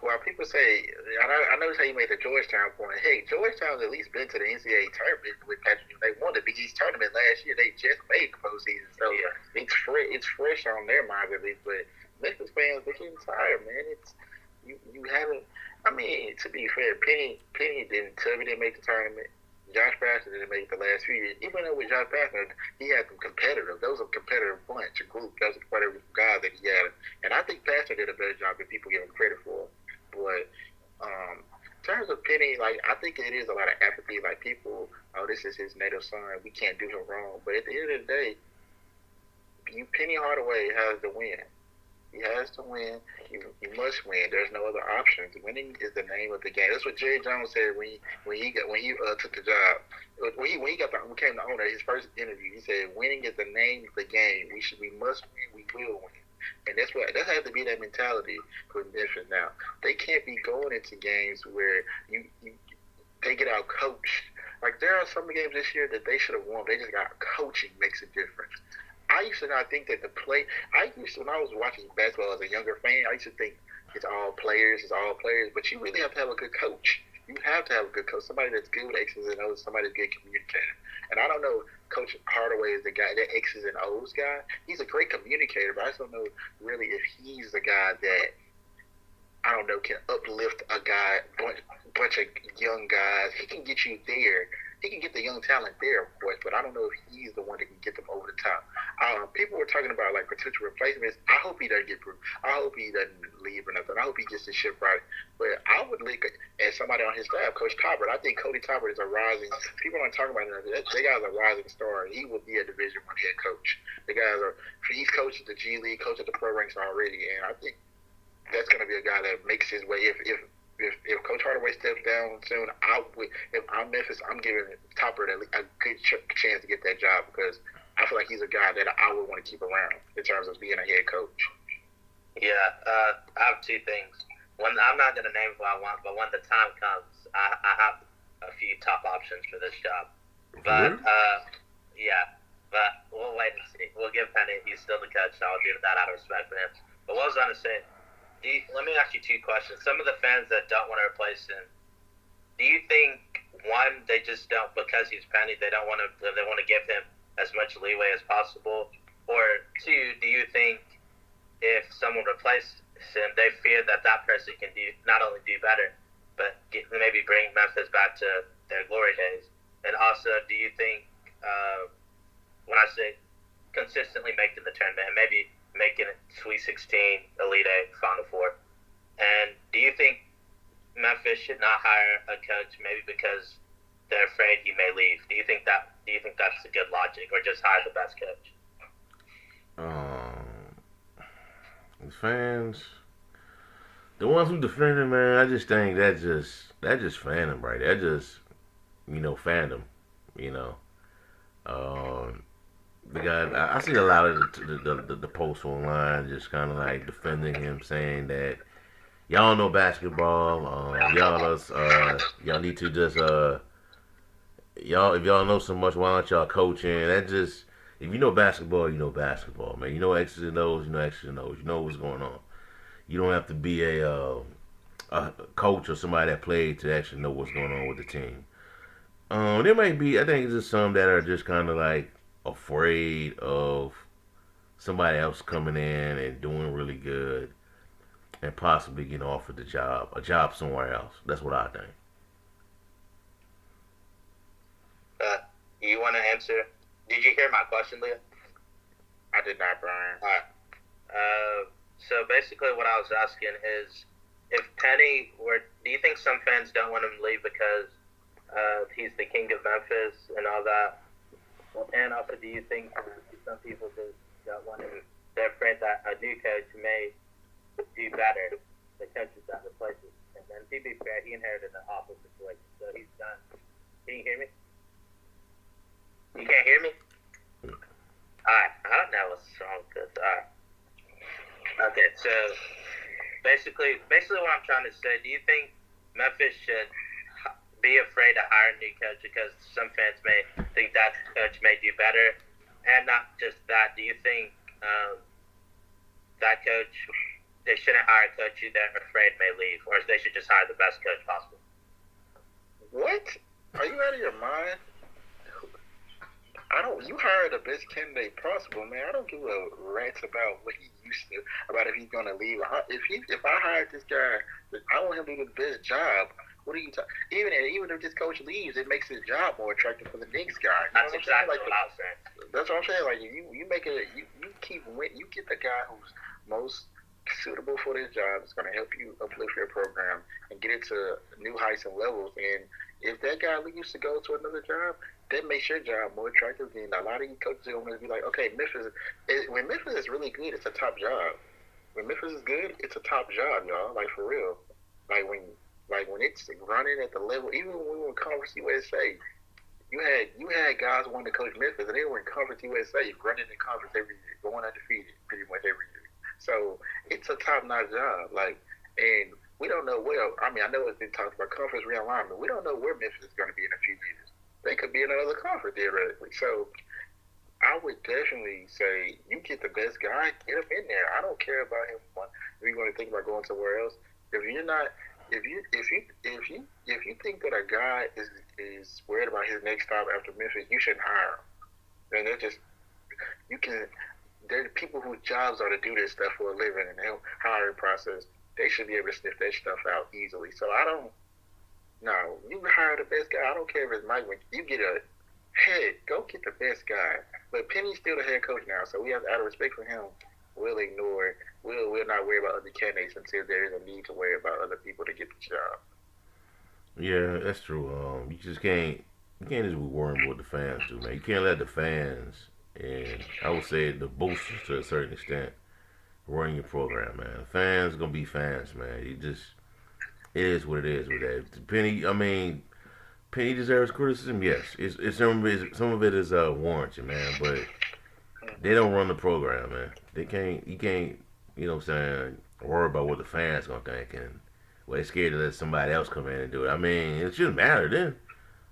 well, people say, I noticed how you made the Georgetown point. Hey, Georgetown's at least been to the NCAA tournament with Patrick. They won the Big East tournament last year. They just made the postseason, so yeah. It's fresh on their mind at least. But Memphis fans, they're getting tired, man. It's you haven't. I mean, to be fair, Penny Tubby didn't make the tournament. Josh Pastner didn't make the last few years. Even though with Josh Pastner, he had some competitive. That was a competitive bunch, a group. That was quite a guy that he had. And I think Pastner did a better job than people give him credit for. But in terms of Penny, like, I think it is a lot of apathy. Like, people, oh, this is his native son. We can't do him wrong. But at the end of the day, Penny Hardaway has to win. He has to win. You must win. There's no other options. Winning is the name of the game. That's what Jerry Jones said when he took the job. When he became the owner, his first interview, he said, "Winning is the name of the game. We must win. We will win." And that has to be that mentality for Memphis now. They can't be going into games where they get out coached. Like there are some games this year that they should have won. They just got coaching makes a difference. I used to not think that when I was watching basketball as a younger fan, I used to think it's all players, but you really have to have a good coach. You have to have a good coach, somebody that's good with X's and O's, somebody that's good communicator. And I don't know, Coach Hardaway is the guy, that X's and O's guy. He's a great communicator, but I just don't know really if he's the guy that, I don't know, can uplift a guy, bunch of young guys. He can get you there. He can get the young talent there, of course, but I don't know if he's the one that can get them over the top. People were talking about like potential replacements. I hope he doesn't get through. I hope he doesn't leave or nothing. I hope he gets his shit right. But I would look at somebody on his staff, Coach Toppert. I think Cody Toppert is a rising. People aren't talking about him. That guy's a rising star. He will be a Division I head coach. He's coached at the G League, coached at the pro ranks already, and I think that's going to be a guy that makes his way. If Coach Hardaway steps down soon, if I'm Memphis, I'm giving Toppert a good chance to get that job because I feel like he's a guy that I would want to keep around in terms of being a head coach. Yeah, I have two things. One, I'm not going to name who I want, but when the time comes, I have a few top options for this job. But, but we'll wait and see. We'll give Penny, he's still the coach, so I'll do that out of respect for him. But what I was going to say, let me ask you two questions. Some of the fans that don't want to replace him, do you think, one, they just don't, because he's Penny, they want to give him as much leeway as possible? Or two, do you think if someone replaces him, they fear that person can not only do better, but maybe bring Memphis back to their glory days? And also, do you think, when I say consistently making the tournament, and maybe making it Sweet 16, Elite Eight, Final Four, and do you think Memphis should not hire a coach maybe because they're afraid he may leave? Do you think that's a good logic, or just hire the best coach? The fans, the ones who defend him, man, I just think that just fandom, right? That just fandom, The guy, I see a lot of the posts online just kind of like defending him, saying that y'all know basketball, y'all need to just if y'all know so much, why aren't y'all coaching? That just, if you know basketball, you know basketball, man. You know X's and O's, you know X's and O's. You know what's going on. You don't have to be a coach or somebody that played to actually know what's going on with the team. There might be, I think it's just some that are just kind of like afraid of somebody else coming in and doing really good and possibly getting offered a job somewhere else. That's what I think. You want to answer? Did you hear my question, Leah? I did not, Brian. All right. So basically what I was asking is, if Penny do you think some fans don't want him to leave because he's the king of Memphis and all that? And also, do you think some people just don't want him, they're afraid that a new coach may do better, the coaches that replaces him? And to be fair, he inherited an awful situation, so he's done. Can you hear me? You can't hear me? Alright, I don't know what's wrong with this. Alright. Okay, so basically what I'm trying to say, do you think Memphis should be afraid to hire a new coach because some fans may think that coach may do better? And not just that, do you think that coach, they shouldn't hire a coach who they're afraid may leave, or they should just hire the best coach possible? What? Are you out of your mind? You hired the best candidate possible, man. I don't give a rat's about what he used to, about if he's going to leave. If I hired this guy, I want him to do the best job. What are you talking? Even if this coach leaves, it makes his job more attractive for the next guy. That's exactly what I was saying. That's what I'm saying. Like you make it, you get the guy who's most suitable for this job. It's going to help you uplift your program and get it to new heights and levels. And if that guy leaves to go to another job, that makes your job more attractive. And a lot of you coaches are going to be like, okay, when Memphis is really good, it's a top job. When Memphis is good, it's a top job, y'all. Like for real. Like when it's running at the level, even when we were in Conference USA, you had guys wanting to coach Memphis, and they were in Conference USA, running in conference every year, going undefeated pretty much every year. So it's a top-notch job. Like, and we don't know where. I mean, I know it's been talked about conference realignment. We don't know where Memphis is going to be in a few years. They could be in another conference theoretically. So I would definitely say you get the best guy, get him in there. I don't care about him if you're going to think about going somewhere else. If you're not, if you think that a guy is worried about his next stop after Memphis, you shouldn't hire him. And they're just they're the people whose jobs are to do this stuff for a living, and their hiring process, they should be able to sniff that stuff out easily. So I don't. No, you hire the best guy. I don't care if it's Mike. You get a head. Go get the best guy. But Penny's still the head coach now, so we have out of respect for him, we'll ignore it. We'll not worry about other candidates until there is a need to worry about other people to get the job. Yeah, that's true. You just can't. You can't just be worrying about what the fans do, man. You can't let the fans, and I would say the boosters to a certain extent, run your program, man. Fans gonna be fans, man. You just, it is what it is with that. Penny, I mean, Penny deserves criticism. Yes, it's some of it is warranted, man. But they don't run the program, man. They can't. You can't. You know what I'm saying? Worry about what the fans gonna think, and well, they're scared to let somebody else come in and do it. I mean, it shouldn't matter then.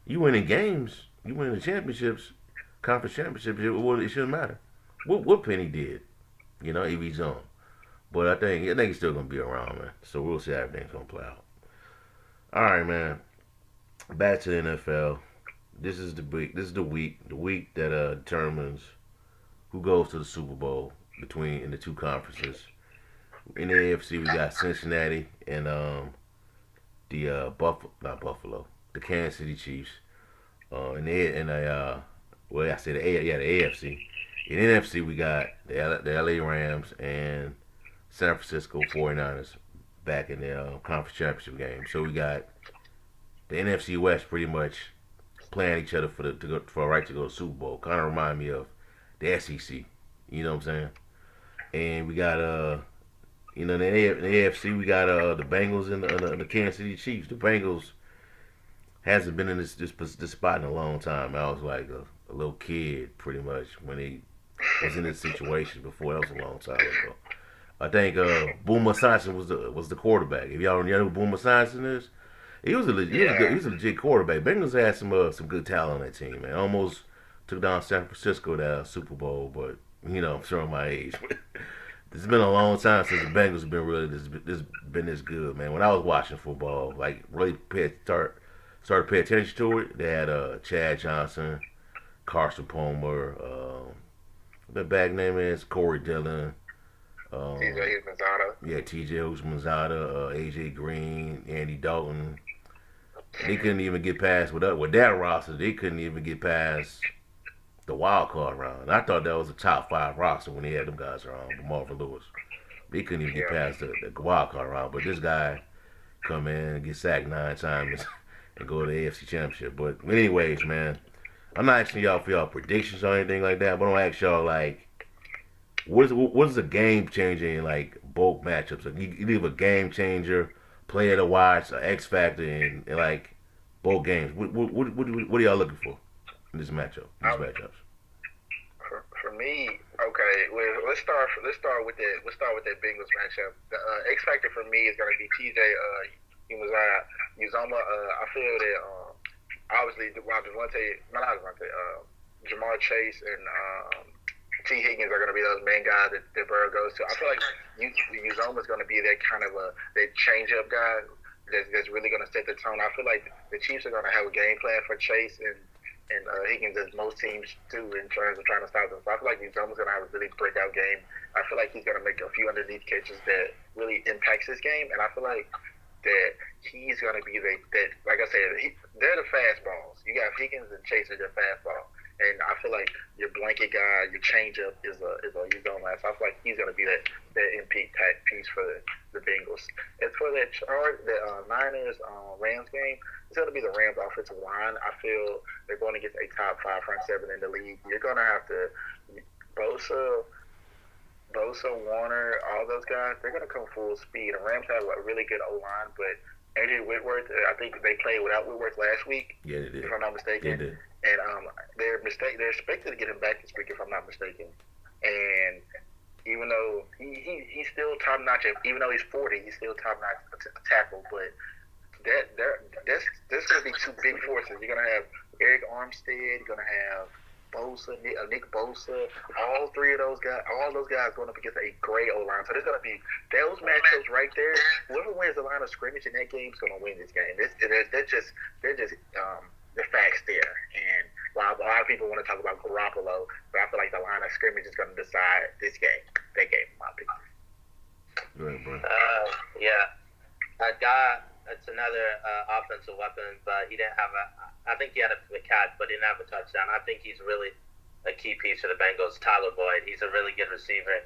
You winning games, you winning the championships, conference championships. It shouldn't matter what Penny did. You know, if he's on. But I think he's still gonna be around, man. So we'll see how everything's gonna play out. All right, man. Back to the NFL. This is the week. This is the week that determines who goes to the Super Bowl between in the two conferences. In the AFC, we got Cincinnati and the Buffalo, the Kansas City Chiefs. In the AFC. In NFC, we got the LA Rams and San Francisco 49ers back in the conference championship game. So we got the NFC West pretty much playing each other for a right to go to the Super Bowl. Kind of remind me of the SEC. You know what I'm saying? And we got in the AFC we got the Bengals and the Kansas City Chiefs. The Bengals hasn't been in this spot in a long time. I was like a little kid pretty much when he was in this situation before. That was a long time ago. I think Boomer Esiason was the quarterback. If y'all know who Boomer Esiason is, he was a legit quarterback. Bengals had some good talent on that team, man. Almost took down San Francisco that Super Bowl, but you know I'm showing my age. It's been a long time since the Bengals have been really this good, man. When I was watching football, like really started to pay attention to it, they had Chad Johnson, Carson Palmer, the back name is Corey Dillon. TJ Houshmandzadeh. Yeah, TJ Houshmandzadeh, AJ Green, Andy Dalton. They couldn't even get past with that roster. They couldn't even get past the wild card round. I thought that was a top 5 roster when they had them guys around, Marvin Lewis. They couldn't even get past the wild card round. But this guy come in and get sacked 9 times and go to the AFC Championship. But anyways, man, I'm not asking y'all for y'all predictions or anything like that. But I'm gonna ask y'all like, what is a game changer in like both matchups? Like, you leave a game changer, player to watch, an X factor in like both games. What are y'all looking for in this matchup? These matchups. For me, okay. Well, let's start with that Bengals matchup. The X factor for me is gonna be TJ Uzoma. I feel that obviously Jamar Chase and T. Higgins are going to be those main guys that Burrow goes to. I feel like Uzoma is going to be that kind of that change-up guy that's really going to set the tone. I feel like the Chiefs are going to have a game plan for Chase and Higgins, as most teams do, in terms of trying to stop them. So I feel like Uzoma is going to have a really breakout game. I feel like he's going to make a few underneath catches that really impacts his game, and I feel like that he's going to be that, like I said, they're the fastballs. You got Higgins and Chase are their fastball. And I feel like your blanket guy, your changeup is a Uzoma. So I feel like he's going to be that impact piece for the Bengals. As for that Niners Rams game, it's going to be the Rams offensive line. I feel they're going against a top 5 front 7 in the league. You're going to have to Bosa, Warner, all those guys. They're going to come full speed. The Rams have a really good O line, but AJ Whitworth, I think they played without Whitworth last week. Yeah, they did. If I'm not mistaken. They did. And they're expected to get him back this week, if I'm not mistaken. And even though he's still top notch. Even though he's 40, he's still top notch tackle. But that's going to be two big forces. You're going to have Eric Armstead. You're going to have Bosa, Nick Bosa. All those guys going up against a great O line. So there's going to be those matchups right there. Whoever wins the line of scrimmage in that game is going to win this game. They're just the facts there. And while a lot of people want to talk about Garoppolo, but I feel like the line of scrimmage is going to decide this game. That game, in my opinion. Go ahead, bro. Yeah. That guy, it's another offensive weapon, but he didn't have I think he had a catch, but he didn't have a touchdown. I think he's really a key piece for the Bengals. Tyler Boyd, he's a really good receiver.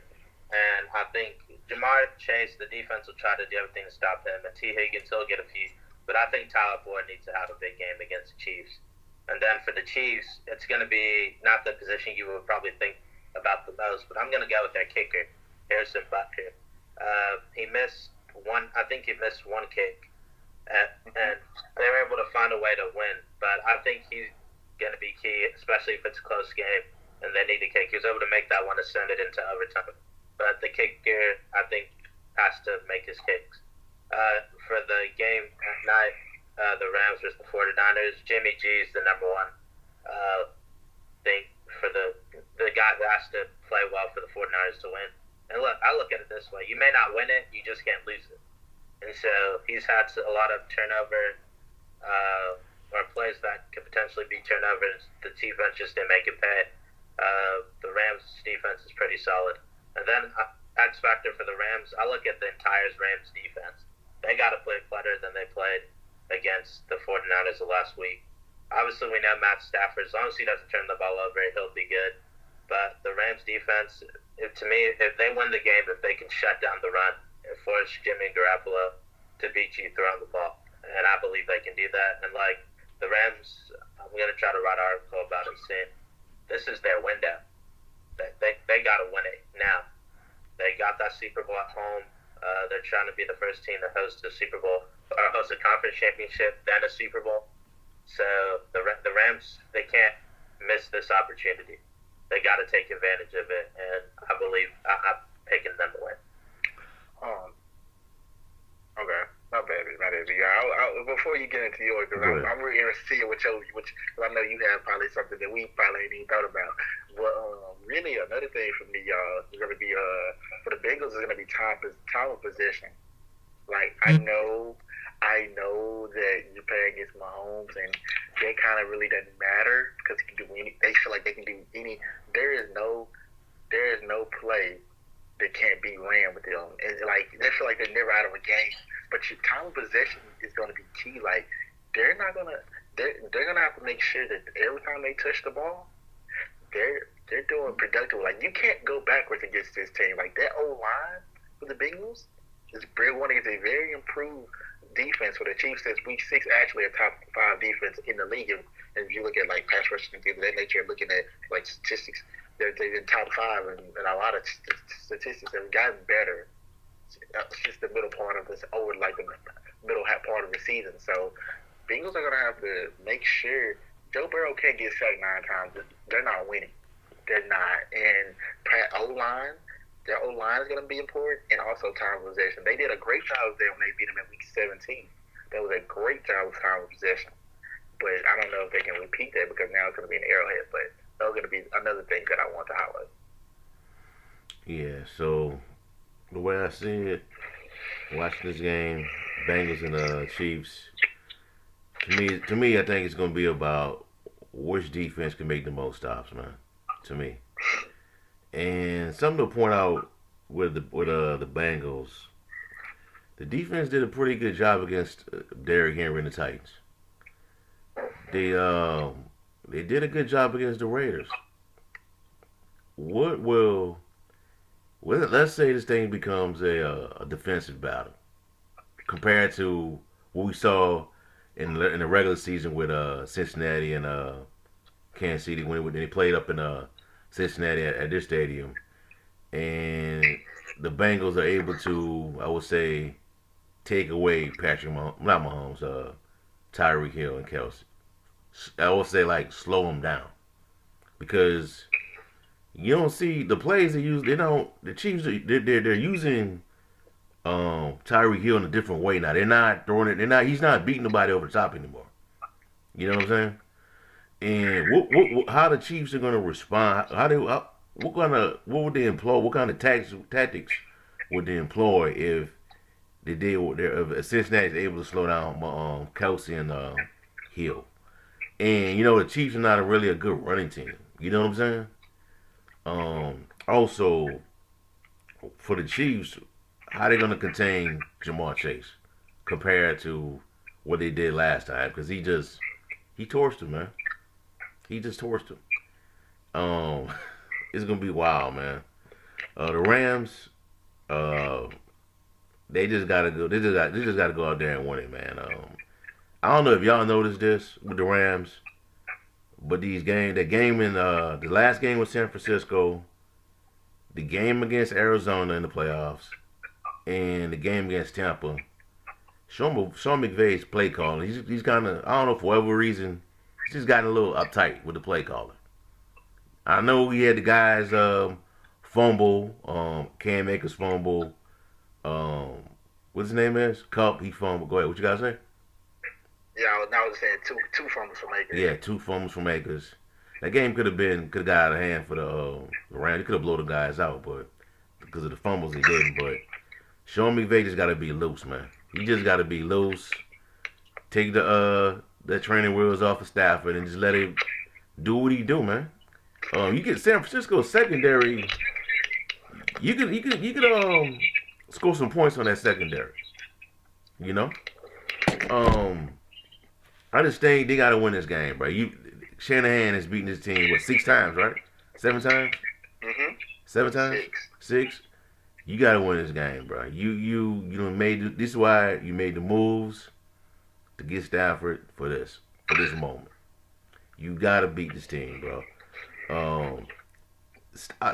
And I think Jamar Chase, the defense will try to do everything to stop him, and T. Higgins will get a few. But I think Tyler Boyd needs to have a big game against the Chiefs. And then for the Chiefs, it's going to be not the position you would probably think about the most, but I'm going to go with their kicker, Harrison Butker. He missed one. I think he missed one kick, and they were able to find a way to win. But I think he's going to be key, especially if it's a close game and they need a kick. He was able to make that one to send it into overtime. But the kicker, I think, has to make his kicks. For the game at night, the Rams versus the 49ers, Jimmy G is the number one thing for the guy that has to play well for the 49ers to win. And look, I look at it this way. You may not win it, you just can't lose it. And so he's had a lot of turnover or plays that could potentially be turnovers. The defense just didn't make it pay. The Rams' defense is pretty solid. And then X factor for the Rams, I look at the entire Rams defense. They got to play better than they played against the 49ers the last week. Obviously, we know Matt Stafford, as long as he doesn't turn the ball over, he'll be good. But the Rams defense, to me, if they win the game, if they can shut down the run and force Jimmy Garoppolo to beat you throwing the ball, and I believe they can do that. And like the Rams, I'm going to try to write an article about them soon. This is their window. They got to win it now. They got that Super Bowl at home. They're trying to be the first team to host a Super Bowl or host a conference championship, then a Super Bowl. So the Rams, they can't miss this opportunity. They got to take advantage of it, and I believe I'm picking them to win. Okay. My baby. Yeah, before you get into yours, because I'm really interested to see which I know you have probably something that we probably ain't even thought about. But really, another thing for me, y'all, is going to be for the Bengals is going to be time of possession. Like I know that you're playing against Mahomes, and that kind of really doesn't matter because he can do any. They feel like they can do any. There is no play that can't be ran with them, and like they feel like they're never out of a game. But your time of possession is going to be key. Like they're gonna have to make sure that every time they touch the ball, they're doing productive. Like you can't go backwards against this team. Like that O line for the Bengals is one against a very improved defense for the Chiefs since week 6, actually a top 5 defense in the league. And if you look at like pass rush and things of that nature, looking at like statistics, they're in top 5 and a lot of statistics have gotten better. It's just the middle part of this over like the middle part of the season. So Bengals are gonna have to make sure Joe Burrow can't get sacked 9 times. They're not winning. They're not. And their O-line is going to be important, and also time of possession. They did a great job there when they beat them in Week 17. That was a great job with time of possession. But I don't know if they can repeat that because now it's going to be an Arrowhead. But that's going to be another thing that I want to highlight. Yeah, so the way I see it, watching this game, Bengals and Chiefs, to me, I think it's going to be about which defense can make the most stops, man, to me. And something to point out with the Bengals, the defense did a pretty good job against Derrick Henry and the Titans. They did a good job against the Raiders. Let's say this thing becomes a defensive battle compared to what we saw in the regular season with Cincinnati and Kansas City when they played up in Cincinnati at their stadium, and the Bengals are able to, I would say, take away Tyreek Hill and Kelsey. I would say like slow them down because you don't see the plays they use. They don't. The Chiefs they're using Tyreek Hill in a different way now. They're not throwing it. They're not. He's not beating nobody over the top anymore. You know what I'm saying? And how the Chiefs are gonna respond? What would they employ? What kind of tactics would they employ if if Cincinnati's able to slow down Kelsey and Hill? And the Chiefs are not really a good running team. You know what I'm saying? Also for the Chiefs, how they gonna contain Jamar Chase compared to what they did last time? Because he torched him, man. He just torched him. Um, it's gonna be wild, man. The Rams, uh, they just gotta go. They just gotta go out there and win it, man. I don't know if y'all noticed this with the Rams, but the game in the last game with San Francisco, the game against Arizona in the playoffs, and the game against Tampa. Sean McVay's play calling. He's kind of, I don't know, for whatever reason, he's just gotten a little uptight with the play calling. I know he had the guys fumble, Cam Akers fumble, um, what his name is? Cup, he fumbled. Go ahead, what you guys say? Yeah, I was saying two fumbles from Akers. Yeah, two fumbles from Akers. That game could have got out of hand for the Rams. He could have blown the guys out, but because of the fumbles he didn't. But Sean McVay just got to be loose, man. He just got to be loose. Take the training wheels off of Stafford and just let him do what he do, man. You get San Francisco secondary. You could score some points on that secondary. You know. I just think they gotta win this game, bro. Shanahan has beaten his team 6 times, right? 7 times? Mm-hmm. 7 times? 6. You gotta win this game, bro. This is why you made the moves to get Stafford for this moment. You gotta beat this team, bro.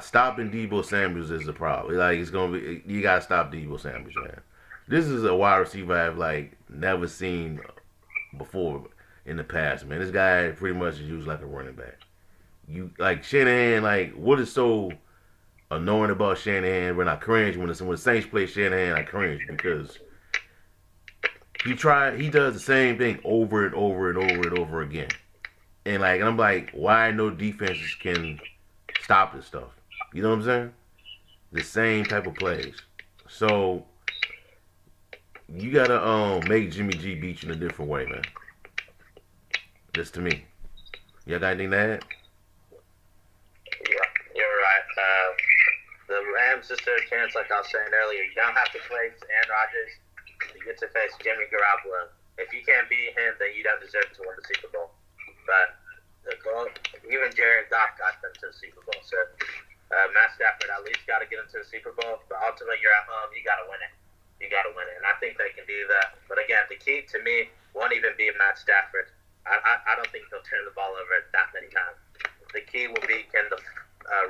Stopping Deebo Samuels is the problem. Like you gotta stop Deebo Samuels, man. This is a wide receiver I've never seen before in the past, man. This guy pretty much is used like a running back. Shanahan, what is so annoying about Shanahan when I cringe when the Saints play Shanahan, I cringe because he does the same thing over and over and over and over again. And I'm like, why no defenses can stop this stuff? You know what I'm saying? The same type of plays. So you gotta make Jimmy G beat you in a different way, man. Just to me. Y'all got anything to add? Yeah, you're right. The Rams just their chance, like I was saying earlier. You don't have to face Aaron Rodgers. You get to face Jimmy Garoppolo. If you can't beat him, then you don't deserve to win the Super Bowl. But the goal, even Jared Goff got them to the Super Bowl. So Matt Stafford at least got to get into the Super Bowl. But ultimately, you're at home. You got to win it. You got to win it. And I think they can do that. But again, the key to me won't even be Matt Stafford. I don't think he'll turn the ball over that many times. The key will be, can the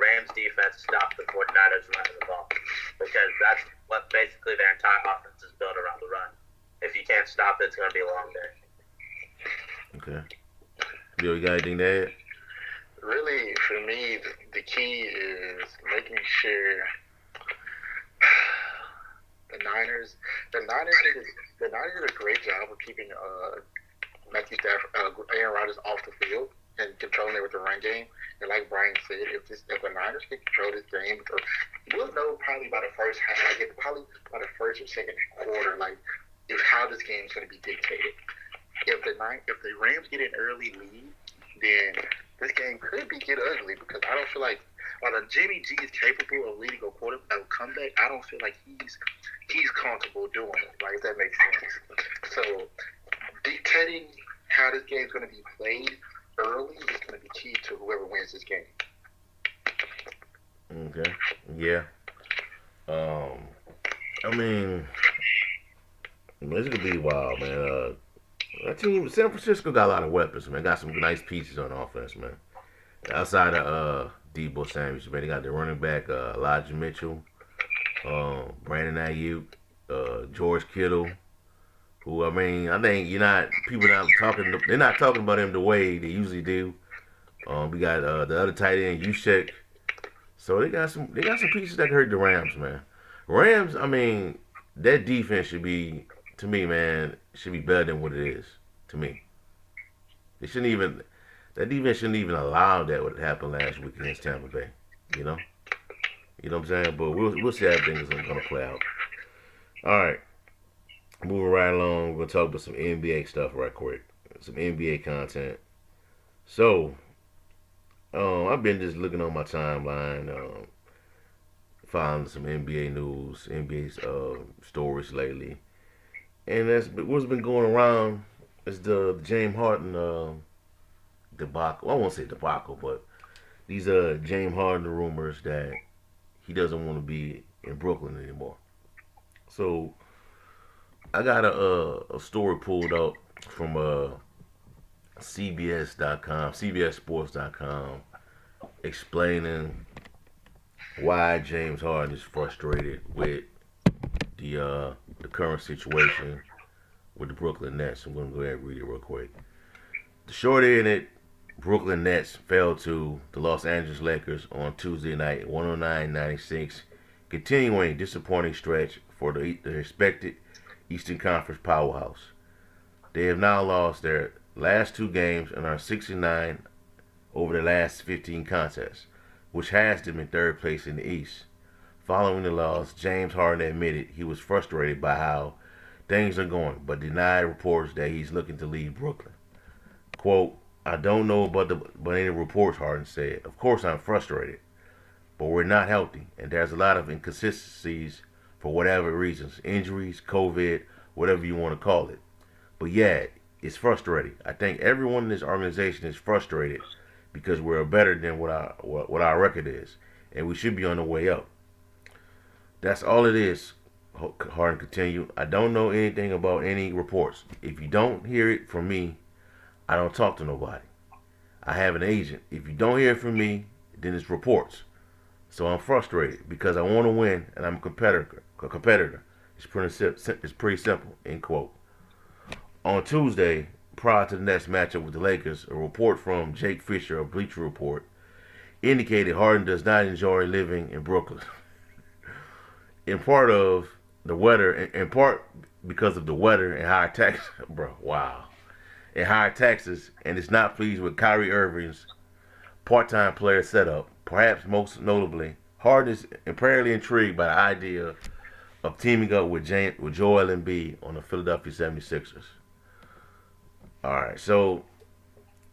Rams defense stop the 49ers running the ball? Because that's what basically their entire offense is built around the run. If you can't stop it, it's going to be a long day. Okay. Bill, you got anything to add? Really, for me, the key is making sure the Niners did a great job of keeping Matthew Stafford, Aaron Rodgers off the field and controlling it with the run game. And like Brian said, if the Niners can control this game, we'll know probably by the first half, probably by the first or second quarter, if how this game is going to be dictated. If the Rams get an early lead, then this game could get ugly because I don't feel like while Jimmy G is capable of leading a comeback, I don't feel like he's comfortable doing it. If that makes sense. So dictating how this game is going to be played early is going to be key to whoever wins this game. Okay. Yeah. I mean, it's gonna be wild, man. That team, San Francisco got a lot of weapons, man. Got some nice pieces on offense, man. Outside of Deebo Samuels, man, they got the running back Elijah Mitchell, Brandon Ayuk, George Kittle. Who, I think they're not talking about him the way they usually do. We got the other tight end, Juszczyk. So they got some pieces that can hurt the Rams, man. Rams, that defense should be, to me, man, should be better than what it is. To me, they shouldn't even. That defense shouldn't even allow that what happened last week against Tampa Bay. You know, you know what I'm saying. But we'll see how things are gonna play out. All right, moving right along. We're gonna talk about some NBA stuff right quick. Some NBA content. So, I've been just looking on my timeline, following some NBA news, NBA stories lately, and what's been going around is the James Harden debacle. Well, I won't say debacle, but these James Harden rumors that he doesn't want to be in Brooklyn anymore. So I got a story pulled up from CBS.com, CBSSports.com, explaining why James Harden is frustrated with the current situation with the Brooklyn Nets. I'm going to go ahead and read it real quick. The short end, it Brooklyn Nets fell to the Los Angeles Lakers on Tuesday night, 109-96, continuing a disappointing stretch for the expected Eastern Conference powerhouse. They have now lost their last two games and are 69 over the last 15 contests, which has them in third place in the East. Following the loss, James Harden admitted he was frustrated by how things are going, but denied reports that he's looking to leave Brooklyn. Quote, I don't know about any reports, Harden said. Of course I'm frustrated, but we're not healthy, and there's a lot of inconsistencies for whatever reasons, injuries, COVID, whatever you want to call it. But yeah, it's frustrating. I think everyone in this organization is frustrated because we're better than what our record is, and we should be on the way up. That's all it is, Harden continued. I don't know anything about any reports. If you don't hear it from me, I don't talk to nobody. I have an agent. If you don't hear from me, then it's reports. So I'm frustrated because I want to win and I'm a competitor. It's pretty simple, end quote. On Tuesday, prior to the next matchup with the Lakers, a report from Jake Fisher of Bleacher Report indicated Harden does not enjoy living in Brooklyn. In part because of the weather and higher taxes, bro. Wow. And higher taxes, and is not pleased with Kyrie Irving's part-time player setup. Perhaps most notably, Harden is apparently intrigued by the idea of teaming up with Joel Embiid on the Philadelphia 76ers. All right, so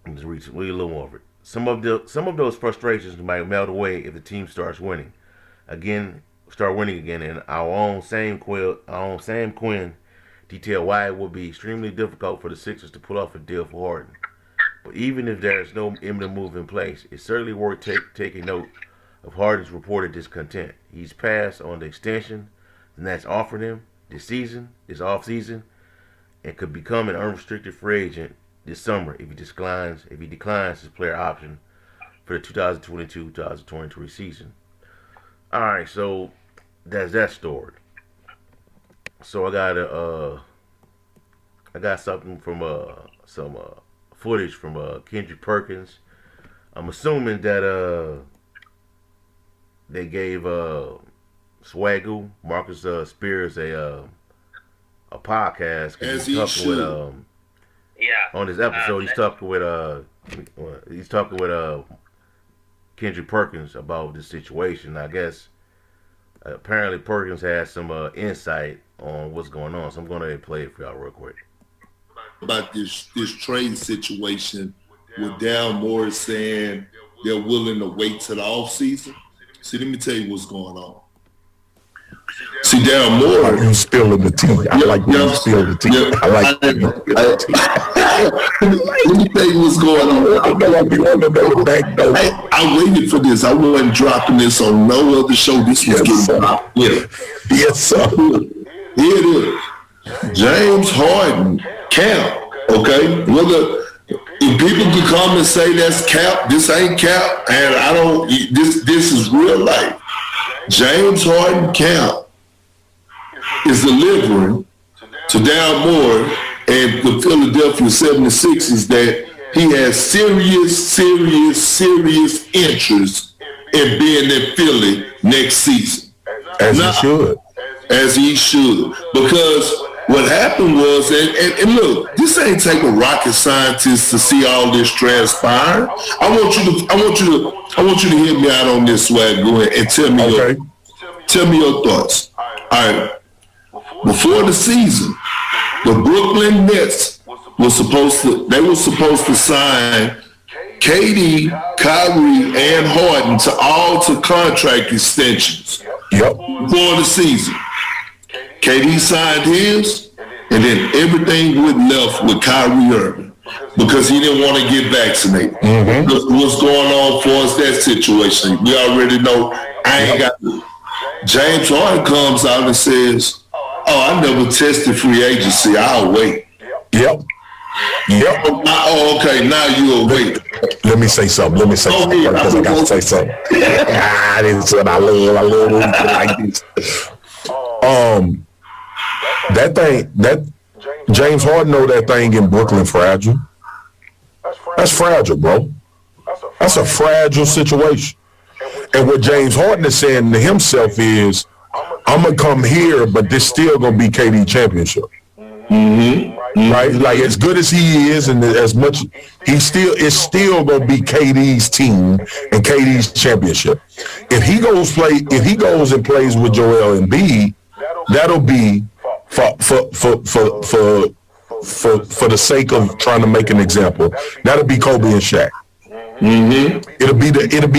let's read a little more of it. Some of those frustrations might melt away if the team starts winning again, and our own Sam Quinn detailed why it would be extremely difficult for the Sixers to pull off a deal for Harden. But even if there is no imminent move in place, it's certainly worth taking note of Harden's reported discontent. He's passed on the extension the Nets offered him this offseason, and could become an unrestricted free agent this summer if he declines his player option for the 2022-2023 season. All right, so that's that story. So I got something from some footage from Kendrick Perkins. I'm assuming that they gave Swagoo Marcus Spears a podcast. As he should. Yeah. On this episode, he's talking with Kendrick Perkins about this situation. I guess apparently Perkins has some insight on what's going on, so I'm going to play it for y'all real quick. About this trade situation with Daryl Morris saying they're willing to wait till the offseason. See, let me tell you what's going on. See, Daryl Morris. You spilling the tea. I like when you spill the tea. I like when you spill the tea. Let me tell you what's going on. I know I be on the back door. I waited for this. I wasn't dropping this on no other show. This was getting out. Yeah. Yes, sir. Here it is. James Harden, Cap. Okay? If people could come and say that's Cap, this ain't Cap, and I don't, this is real life. James Harden, Cap, is delivering to Daryl Morey and the Philadelphia 76ers that he has serious interest in being in Philly next season. As he should. as he should. Because what happened was, and look, this ain't taking rocket scientists to see all this transpire. I want you to hear me out on this, Swag. Go ahead and tell me your thoughts. All right. Before the season, the Brooklyn Nets were supposed to sign KD, Kyrie, and Harden to contract extensions. Yep. Before the season, KD signed his, and then everything went left with Kyrie Irving because he didn't want to get vaccinated. What's going on for us, that situation? We already know. James Harden comes out and says, I never tested free agency. I'll wait. Yep. Oh, okay. Now you'll wait. Let me say something. Because I got to say something. This is what I love like this. That James Harden know that thing in Brooklyn fragile. That's fragile, bro. That's a fragile situation. And what James Harden is saying to himself is, I'm gonna come here, but this still gonna be KD championship. Right? Like as good as he is, and as much it's still gonna be KD's team and KD's championship. If he goes and plays with Joel Embiid, that'll be for the sake of trying to make an example. That'll be Kobe and Shaq. It'll be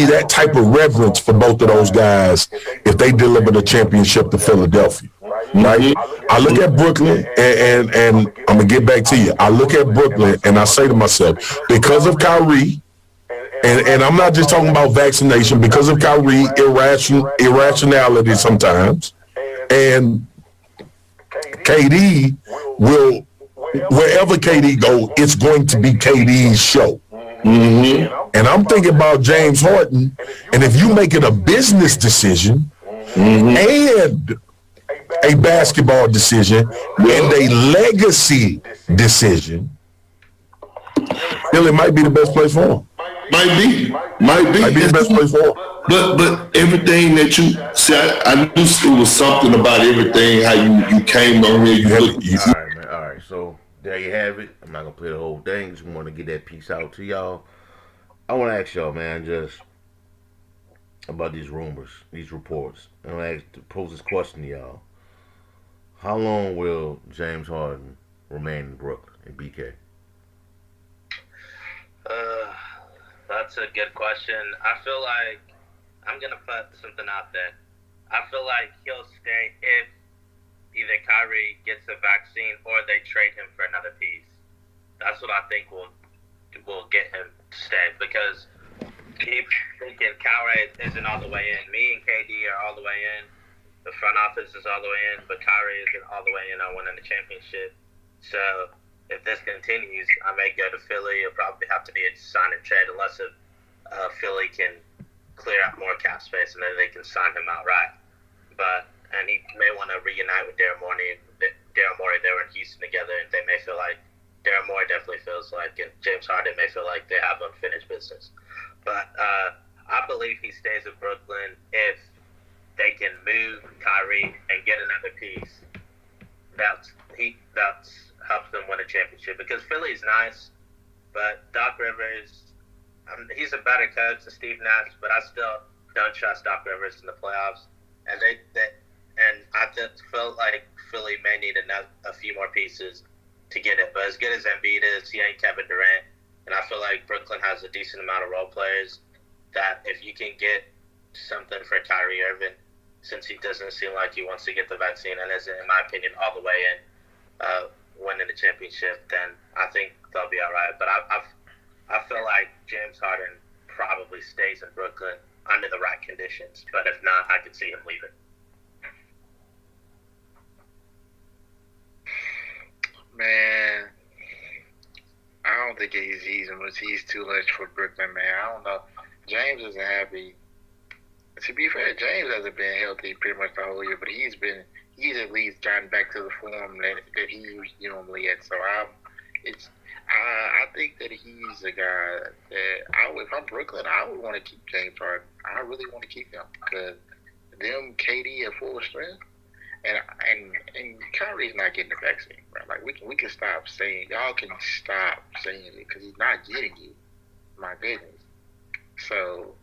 that type of reverence for both of those guys if they deliver the championship to Philadelphia. Right? I look at Brooklyn and I'm gonna get back to you. I look at Brooklyn and I say to myself, because of Kyrie, and I'm not just talking about vaccination, because of Kyrie irrationality sometimes, and KD will, wherever KD go, it's going to be KD's show. And I'm thinking about James Harden, and if you make it a business decision and a basketball decision and a legacy decision, Philly might be the best place for him. Might be the best place for him. But everything that you said, I knew it was something about everything, how you came on here. All right, man. All right, so there you have it. I'm not going to play the whole thing. Just want to get that piece out to y'all. I want to ask y'all, man, just about these rumors, these reports. I want to pose this question to y'all. How long will James Harden remain in Brooklyn, in BK? That's a good question. I feel like I'm going to put something out there. I feel like he'll stay if either Kyrie gets a vaccine or they trade him for another piece. That's what I think will get him to stay, because keep thinking Kyrie isn't all the way in. Me and KD are all the way in. The front office is all the way in, but Kyrie isn't all the way in on winning the championship. So if this continues, I may go to Philly. It'll probably have to be a sign and trade unless Philly can clear out more cap space and then they can sign him outright. And he may want to reunite with Daryl Morey. They were in Houston together, and they may feel like Daryl Morey definitely feels like, and James Harden may feel like they have unfinished business. But I believe he stays in Brooklyn if they can move Kyrie and get another piece. That's helps them win a championship, because Philly's nice, but Doc Rivers, he's a better coach than Steve Nash, but I still don't trust Doc Rivers in the playoffs. And I just felt like Philly may need a few more pieces to get it. But as good as Embiid is, he ain't Kevin Durant. And I feel like Brooklyn has a decent amount of role players that if you can get something for Kyrie Irving, since he doesn't seem like he wants to get the vaccine and isn't, in my opinion, all the way in winning the championship, then I think they'll be all right. But I feel like James Harden probably stays in Brooklyn under the right conditions. But if not, I could see him leaving. Man, I don't think he's too much for Brooklyn, man. I don't know. James isn't happy. To be fair, James hasn't been healthy pretty much the whole year, but he's at least gotten back to the form that he normally at. So I think that he's a guy that if I'm Brooklyn, I would want to keep James Harden. I really want to keep him, because them KD at full strength. And Kyrie's not getting the vaccine, right? Like we can stop saying y'all can stop saying it because he's not getting it. My goodness. So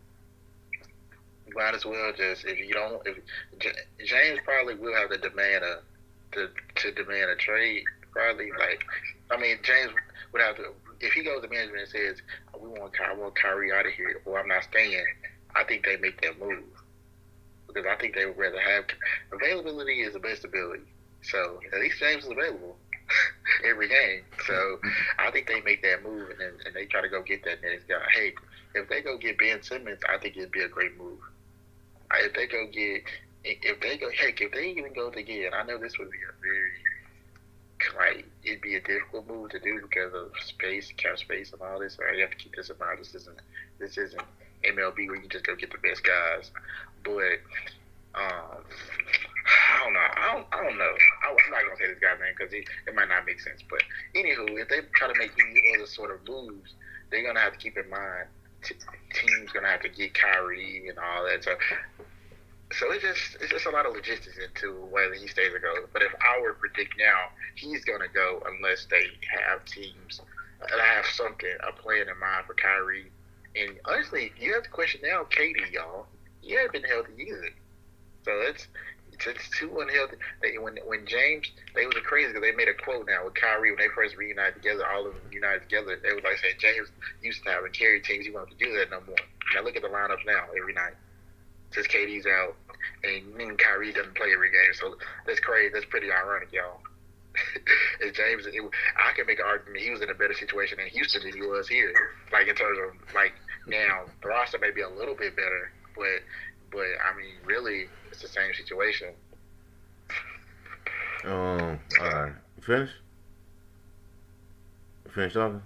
you might as well just if James probably will have to demand a trade. Probably James would have to if he goes to management and says I want Kyrie out of here or I'm not staying. I think they make that move. Because I think they would rather have availability is the best ability. So at least James is available every game. So I think they make that move and they try to go get that next guy. Hey, if they go get Ben Simmons, I think it'd be a great move. If they even go to get, I know this would be a very it'd be a difficult move to do because of space, cap space, and all this. So you have to keep this in mind. This isn't MLB where you just go get the best guys. But I don't know. I'm not gonna say this guy's name because it might not make sense. But anywho, if they try to make any other sort of moves, they're gonna have to keep in mind teams gonna have to get Kyrie and all that. So it's just a lot of logistics into whether he stays or goes. But if I were to predict now, he's gonna go unless they have teams that have a plan in mind for Kyrie. And honestly, you have to question now, KD, y'all. He hasn't been healthy either. So it's too unhealthy. When James, they was crazy because they made a quote now with Kyrie when they first reunited together, all of them united together. They was like saying James used to have a carry teams. He wanted to do that no more. Now look at the lineup now every night. Since KD's out and Kyrie doesn't play every game, so that's crazy. That's pretty ironic, y'all. If James, I can make an argument he was in a better situation in Houston than he was here. Like in terms of now the roster may be a little bit better, but I mean really it's the same situation. All right. You finished? You finished talking?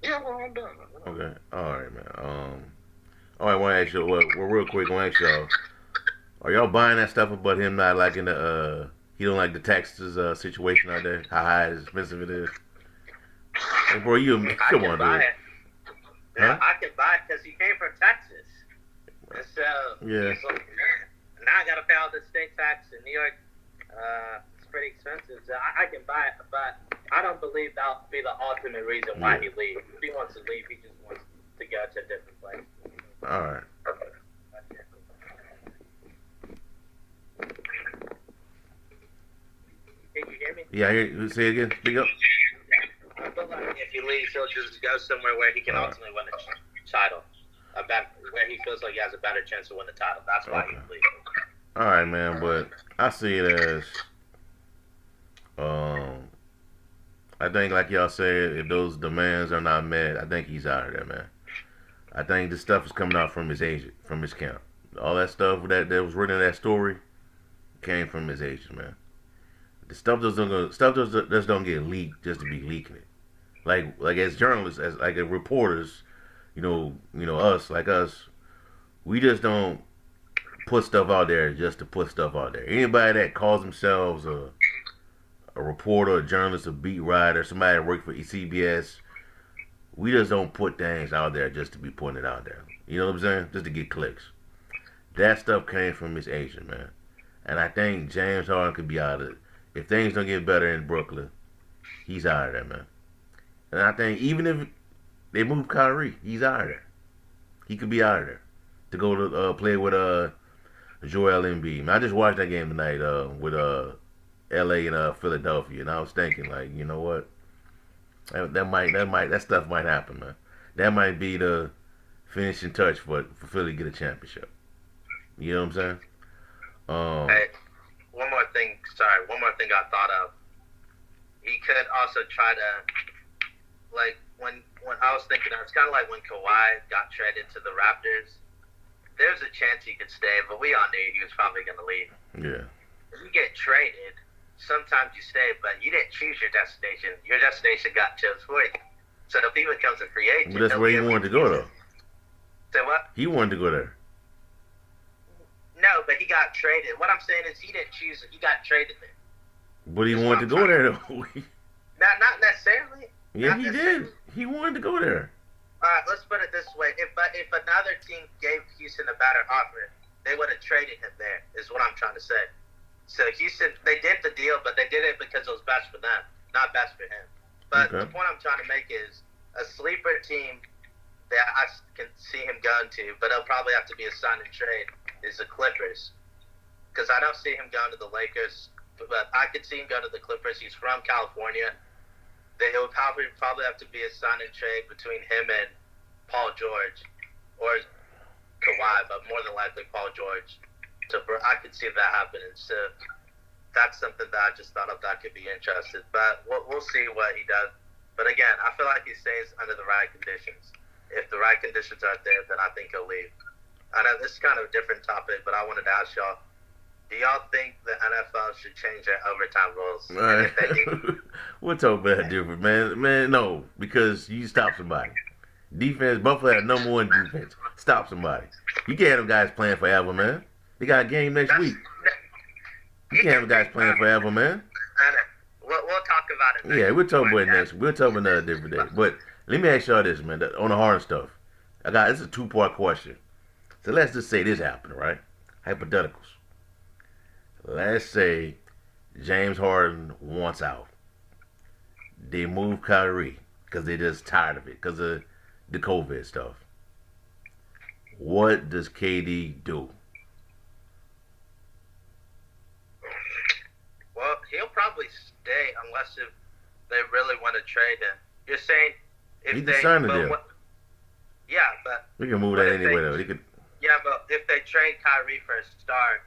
Yeah, well I'm done. Okay. All right, man. All right, I want to ask you. Well, real quick, I want to ask y'all: are y'all buying that stuff about him not liking the he don't like the taxes situation out there? How high and expensive it is? Hey, bro, come on, dude. Yeah, I can buy it because he came from Texas. And so, yeah. Now I got to pay all the state tax in New York. It's pretty expensive. So I can buy it, but I don't believe that'll be the ultimate reason why he leaves. If he wants to leave, he just wants to go to a different place. All right. Can you hear me? Yeah, I hear you. Say it again. Speak up. Yeah. I feel like if he leaves, he'll just go somewhere where he can ultimately win a title. Where he feels like he has a better chance to win the title. That's why he's leaving. All right, man. But I see it as, I think like y'all said, if those demands are not met, I think he's out of there, man. I think the stuff is coming out from his agent, from his camp. All that stuff that was written in that story came from his agent, man. The stuff just don't get leaked just to be leaking it. Like as journalists, as reporters, us, we just don't put stuff out there just to put stuff out there. Anybody that calls themselves a reporter, a journalist, a beat writer, somebody that works for CBS, we just don't put things out there just to be putting it out there. You know what I'm saying? Just to get clicks. That stuff came from his agent, man. And I think James Harden could be out of it. If things don't get better in Brooklyn, he's out of there, man. And I think even if they move Kyrie, he's out of there. He could be out of there to go to play with Joel Embiid. Man, I just watched that game tonight with LA and Philadelphia, and I was thinking, like, you know what? That stuff might happen, man. That might be the finishing touch for Philly to get a championship. You know what I'm saying? Hey, one more thing I thought of. He could also try to, like, when I was thinking, it's kind of like when Kawhi got traded to the Raptors. There's a chance he could stay, but we all knew he was probably going to leave. Yeah. When you get traded, sometimes you stay, but you didn't choose your destination. Your destination got chosen for you. So if he becomes a free agent, but that's where he wanted to go, though. Say what? He wanted to go there. No, but he got traded. What I'm saying is he didn't choose it. He got traded there. But he wanted to go there, though. Not necessarily. Yeah, he did. He wanted to go there. All right, let's put it this way. If another team gave Houston a better offer, they would have traded him there, is what I'm trying to say. So Houston, they did the deal, but they did it because it was best for them, not best for him. But the point I'm trying to make is a sleeper team that I can see him going to, but it'll probably have to be a sign and trade, is the Clippers. Because I don't see him going to the Lakers, but I could see him go to the Clippers. He's from California. It would probably have to be a sign and trade between him and Paul George or Kawhi, but more than likely Paul George. So I could see that happening. So that's something that I just thought of that could be interesting. But we'll see what he does. But again, I feel like he stays under the right conditions. If the right conditions aren't there, then I think he'll leave. I know this is kind of a different topic, but I wanted to ask y'all, do y'all think the NFL should change their overtime rules? And if they do, we'll talk about that different, man. Man, no, because you stop somebody. Defense, Buffalo had number one defense. Stop somebody. You can't have them guys playing forever, man. They got a game next week. You can't have them guys playing forever, man. I know. We'll talk about it next. Yeah, we'll talk about it next. We'll talk about another different day. But let me ask y'all this, man, on the hard stuff. This is a two-part question. So let's just say this happened, right? Hypotheticals. Let's say James Harden wants out. They move Kyrie because they're just tired of it because of the COVID stuff. What does KD do? Well, he'll probably stay unless if they really want to trade him. You're saying if he they signed a deal. Yeah, but we can move that anyway though. Yeah, but if they trade Kyrie for a star,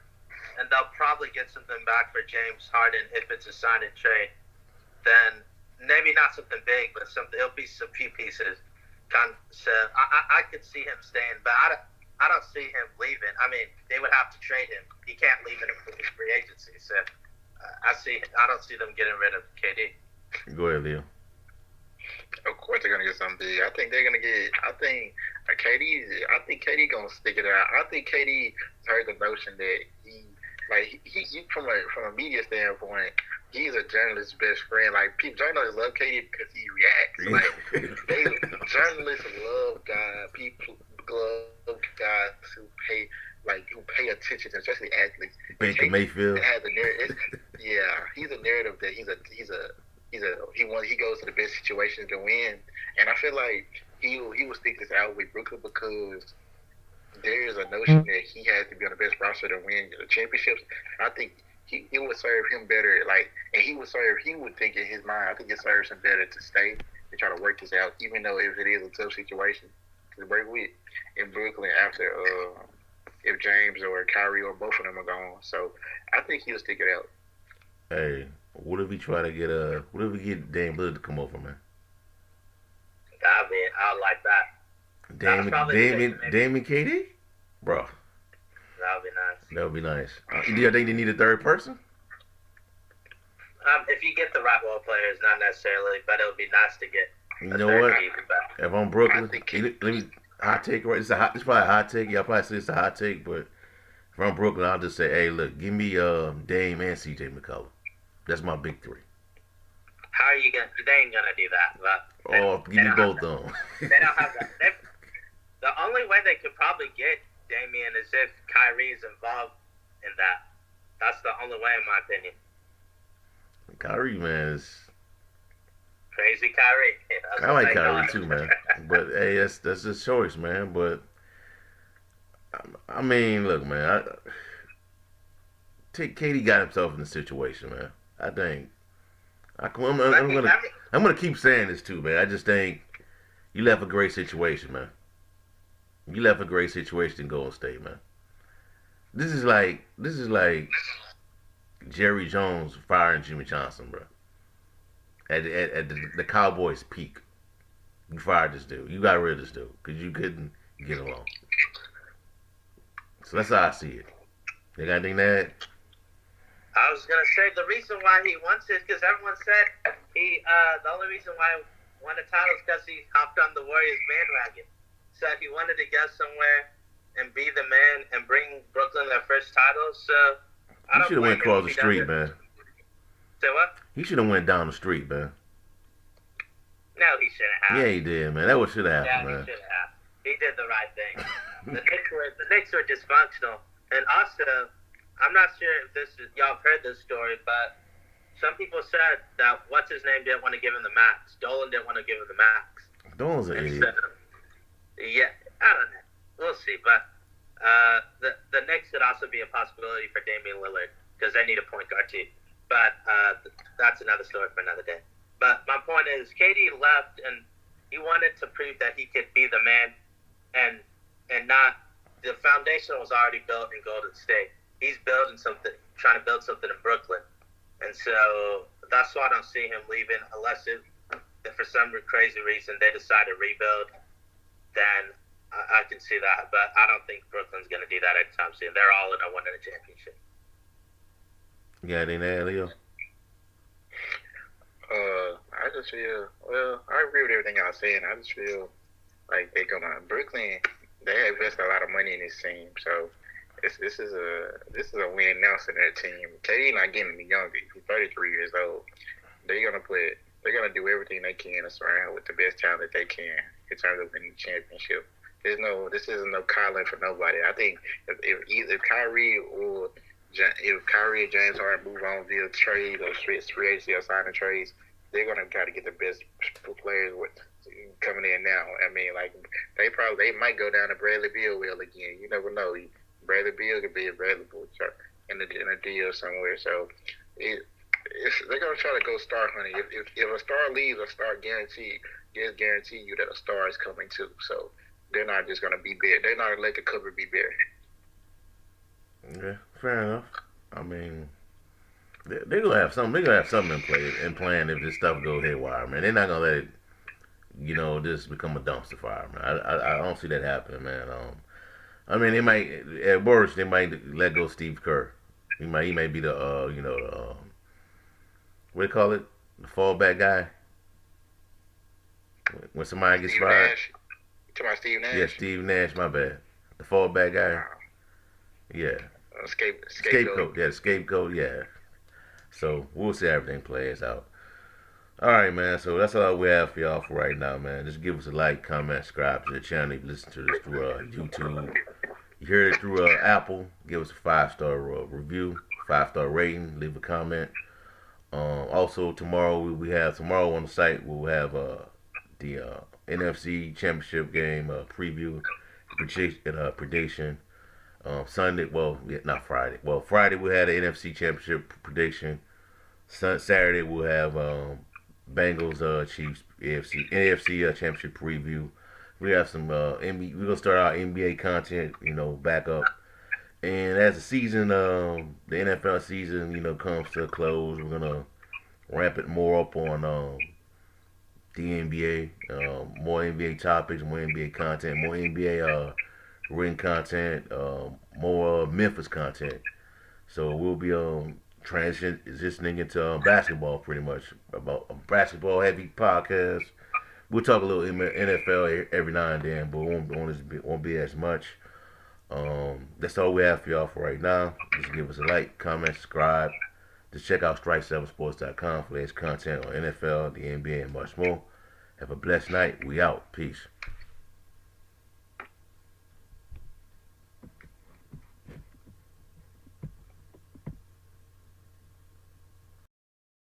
and they'll probably get something back for James Harden if it's a sign and trade, then maybe not something big, but something. It'll be some few pieces. So I could see him staying, but I don't see him leaving. I mean, they would have to trade him. He can't leave in a free agency. So I don't see them getting rid of KD. Go ahead, Leo. Of course they're gonna get something big. I think they're gonna get. I think KD gonna stick it out. I think KD heard the notion that he from a media standpoint, he's a journalist's best friend. Like journalists love KD because he reacts. Like journalists love guys who pay attention, especially athletes. Baker Mayfield. Has a narrative. Yeah, he's a narrative that he goes to the best situations to win, and I feel like he will stick this out with Brooklyn because there is a notion that he has to be on the best roster to win the championships. I think it would serve him better, he would think in his mind, I think it serves him better to stay and try to work this out, even though if it is a tough situation to break with in Brooklyn after if James or Kyrie or both of them are gone. So I think he'll stick it out. Hey, what if we get Dame Lillard to come over, man? I like that. Dame and KD? Bro. That would be nice. Do you think they need a third person? If you get the right role players, not necessarily, but it would be nice to get you know what? If I'm Brooklyn, let me hot take, right? It's probably a hot take. Y'all probably say it's a hot take, but if I'm Brooklyn, I'll just say, hey, look, give me Dame and CJ McCollum. That's my big three. How are you gonna? They ain't gonna do that. But give me both of them. They don't have that. The only way they could probably get Damian is if Kyrie is involved in that. That's the only way, in my opinion. Kyrie, man, is crazy. Kyrie. I like Kyrie too, man. But hey, that's his choice, man. But I mean, look, man. KD got himself in the situation, man. I think I'm gonna keep saying this too, man. I just think you left a great situation, man. You left a great situation in Golden State, man. This is like Jerry Jones firing Jimmy Johnson, bro. At the Cowboys' peak, you fired this dude. You got rid of this dude because you couldn't get along. So that's how I see it. You got anything to add? I was gonna say the reason why he wants it because everyone said the only reason why he won a title is because he hopped on the Warriors bandwagon. So he wanted to go somewhere and be the man and bring Brooklyn their first title. So he should have went across the street, man. Say what? He should have went down the street, man. No, he shouldn't have. Yeah, he did, man. That was should have happened, man. He should have. He did the right thing. The Knicks were dysfunctional, and also I'm not sure if y'all have heard this story, but some people said that what's his name didn't want to give him the max. Dolan didn't want to give him the max. Dolan's an idiot. Yeah, I don't know. We'll see, but the Knicks could also be a possibility for Damian Lillard because they need a point guard too. But that's another story for another day. But my point is, KD left and he wanted to prove that he could be the man, and not the foundation was already built in Golden State. He's building something, trying to build something in Brooklyn, and so that's why I don't see him leaving unless if for some crazy reason they decide to rebuild. Then I can see that, but I don't think Brooklyn's going to do that anytime soon. They're all in a winning a championship. You got any there, Leo? I just feel, I agree with everything y'all saying. I just feel like they're gonna Brooklyn. They invest a lot of money in this team, so this is a win now for that team. KD not getting any younger. He's 33 years old. They're gonna do everything they can to surround with the best talent they can in terms of winning the championship. This isn't no calling for nobody. I think if Kyrie or James Harden move on via trade or free agency or signing trades, they're gonna try to get the best players with coming in now. I mean, like they might go down to Bradley Beal well again. You never know. Bradley Beal could be available in a deal somewhere. So they're gonna try to go star hunting. If a star leaves, a star guarantee you that a star is coming too. So they're not just gonna be buried. They're not gonna let the cover be buried. Yeah, fair enough. I mean, they're gonna have something. They're gonna have something in plan if this stuff goes haywire, man. They're not gonna let it, just become a dumpster fire, man. I don't see that happening, man. I mean, they might at worst they might let go Steve Kerr. He may be the what do you call it, the fallback guy when somebody gets fired. Nash. You talking about Steve Nash? Yeah, Steve Nash. My bad. The fallback guy. Yeah. Scapegoat. Yeah, the scapegoat. Yeah. So we'll see how everything plays out. All right, man. So that's all we have for y'all for right now, man. Just give us a like, comment, subscribe to the channel. If you listen to this through YouTube, you hear it through Apple, give us a 5-star review, 5-star rating, leave a comment. Also tomorrow tomorrow on the site we'll have the NFC Championship game preview, prediction. Sunday, not Friday. Well, Friday we had an NFC Championship prediction. Saturday we'll have Bengals Chiefs NFC Championship preview. We have some we're gonna start our NBA content, back up. And as the season, the NFL season, comes to a close, we're gonna ramp it more up on the NBA, more NBA topics, more NBA content, more NBA ring content, more Memphis content. So we'll be transitioning into basketball pretty much, about a basketball heavy podcast. We'll talk a little NFL every now and then, but it won't be as much. That's all we have for y'all for right now. Just give us a like, comment, subscribe. Just check out strike7sports.com for latest content on NFL, the NBA, and much more. Have a blessed night. We out. Peace.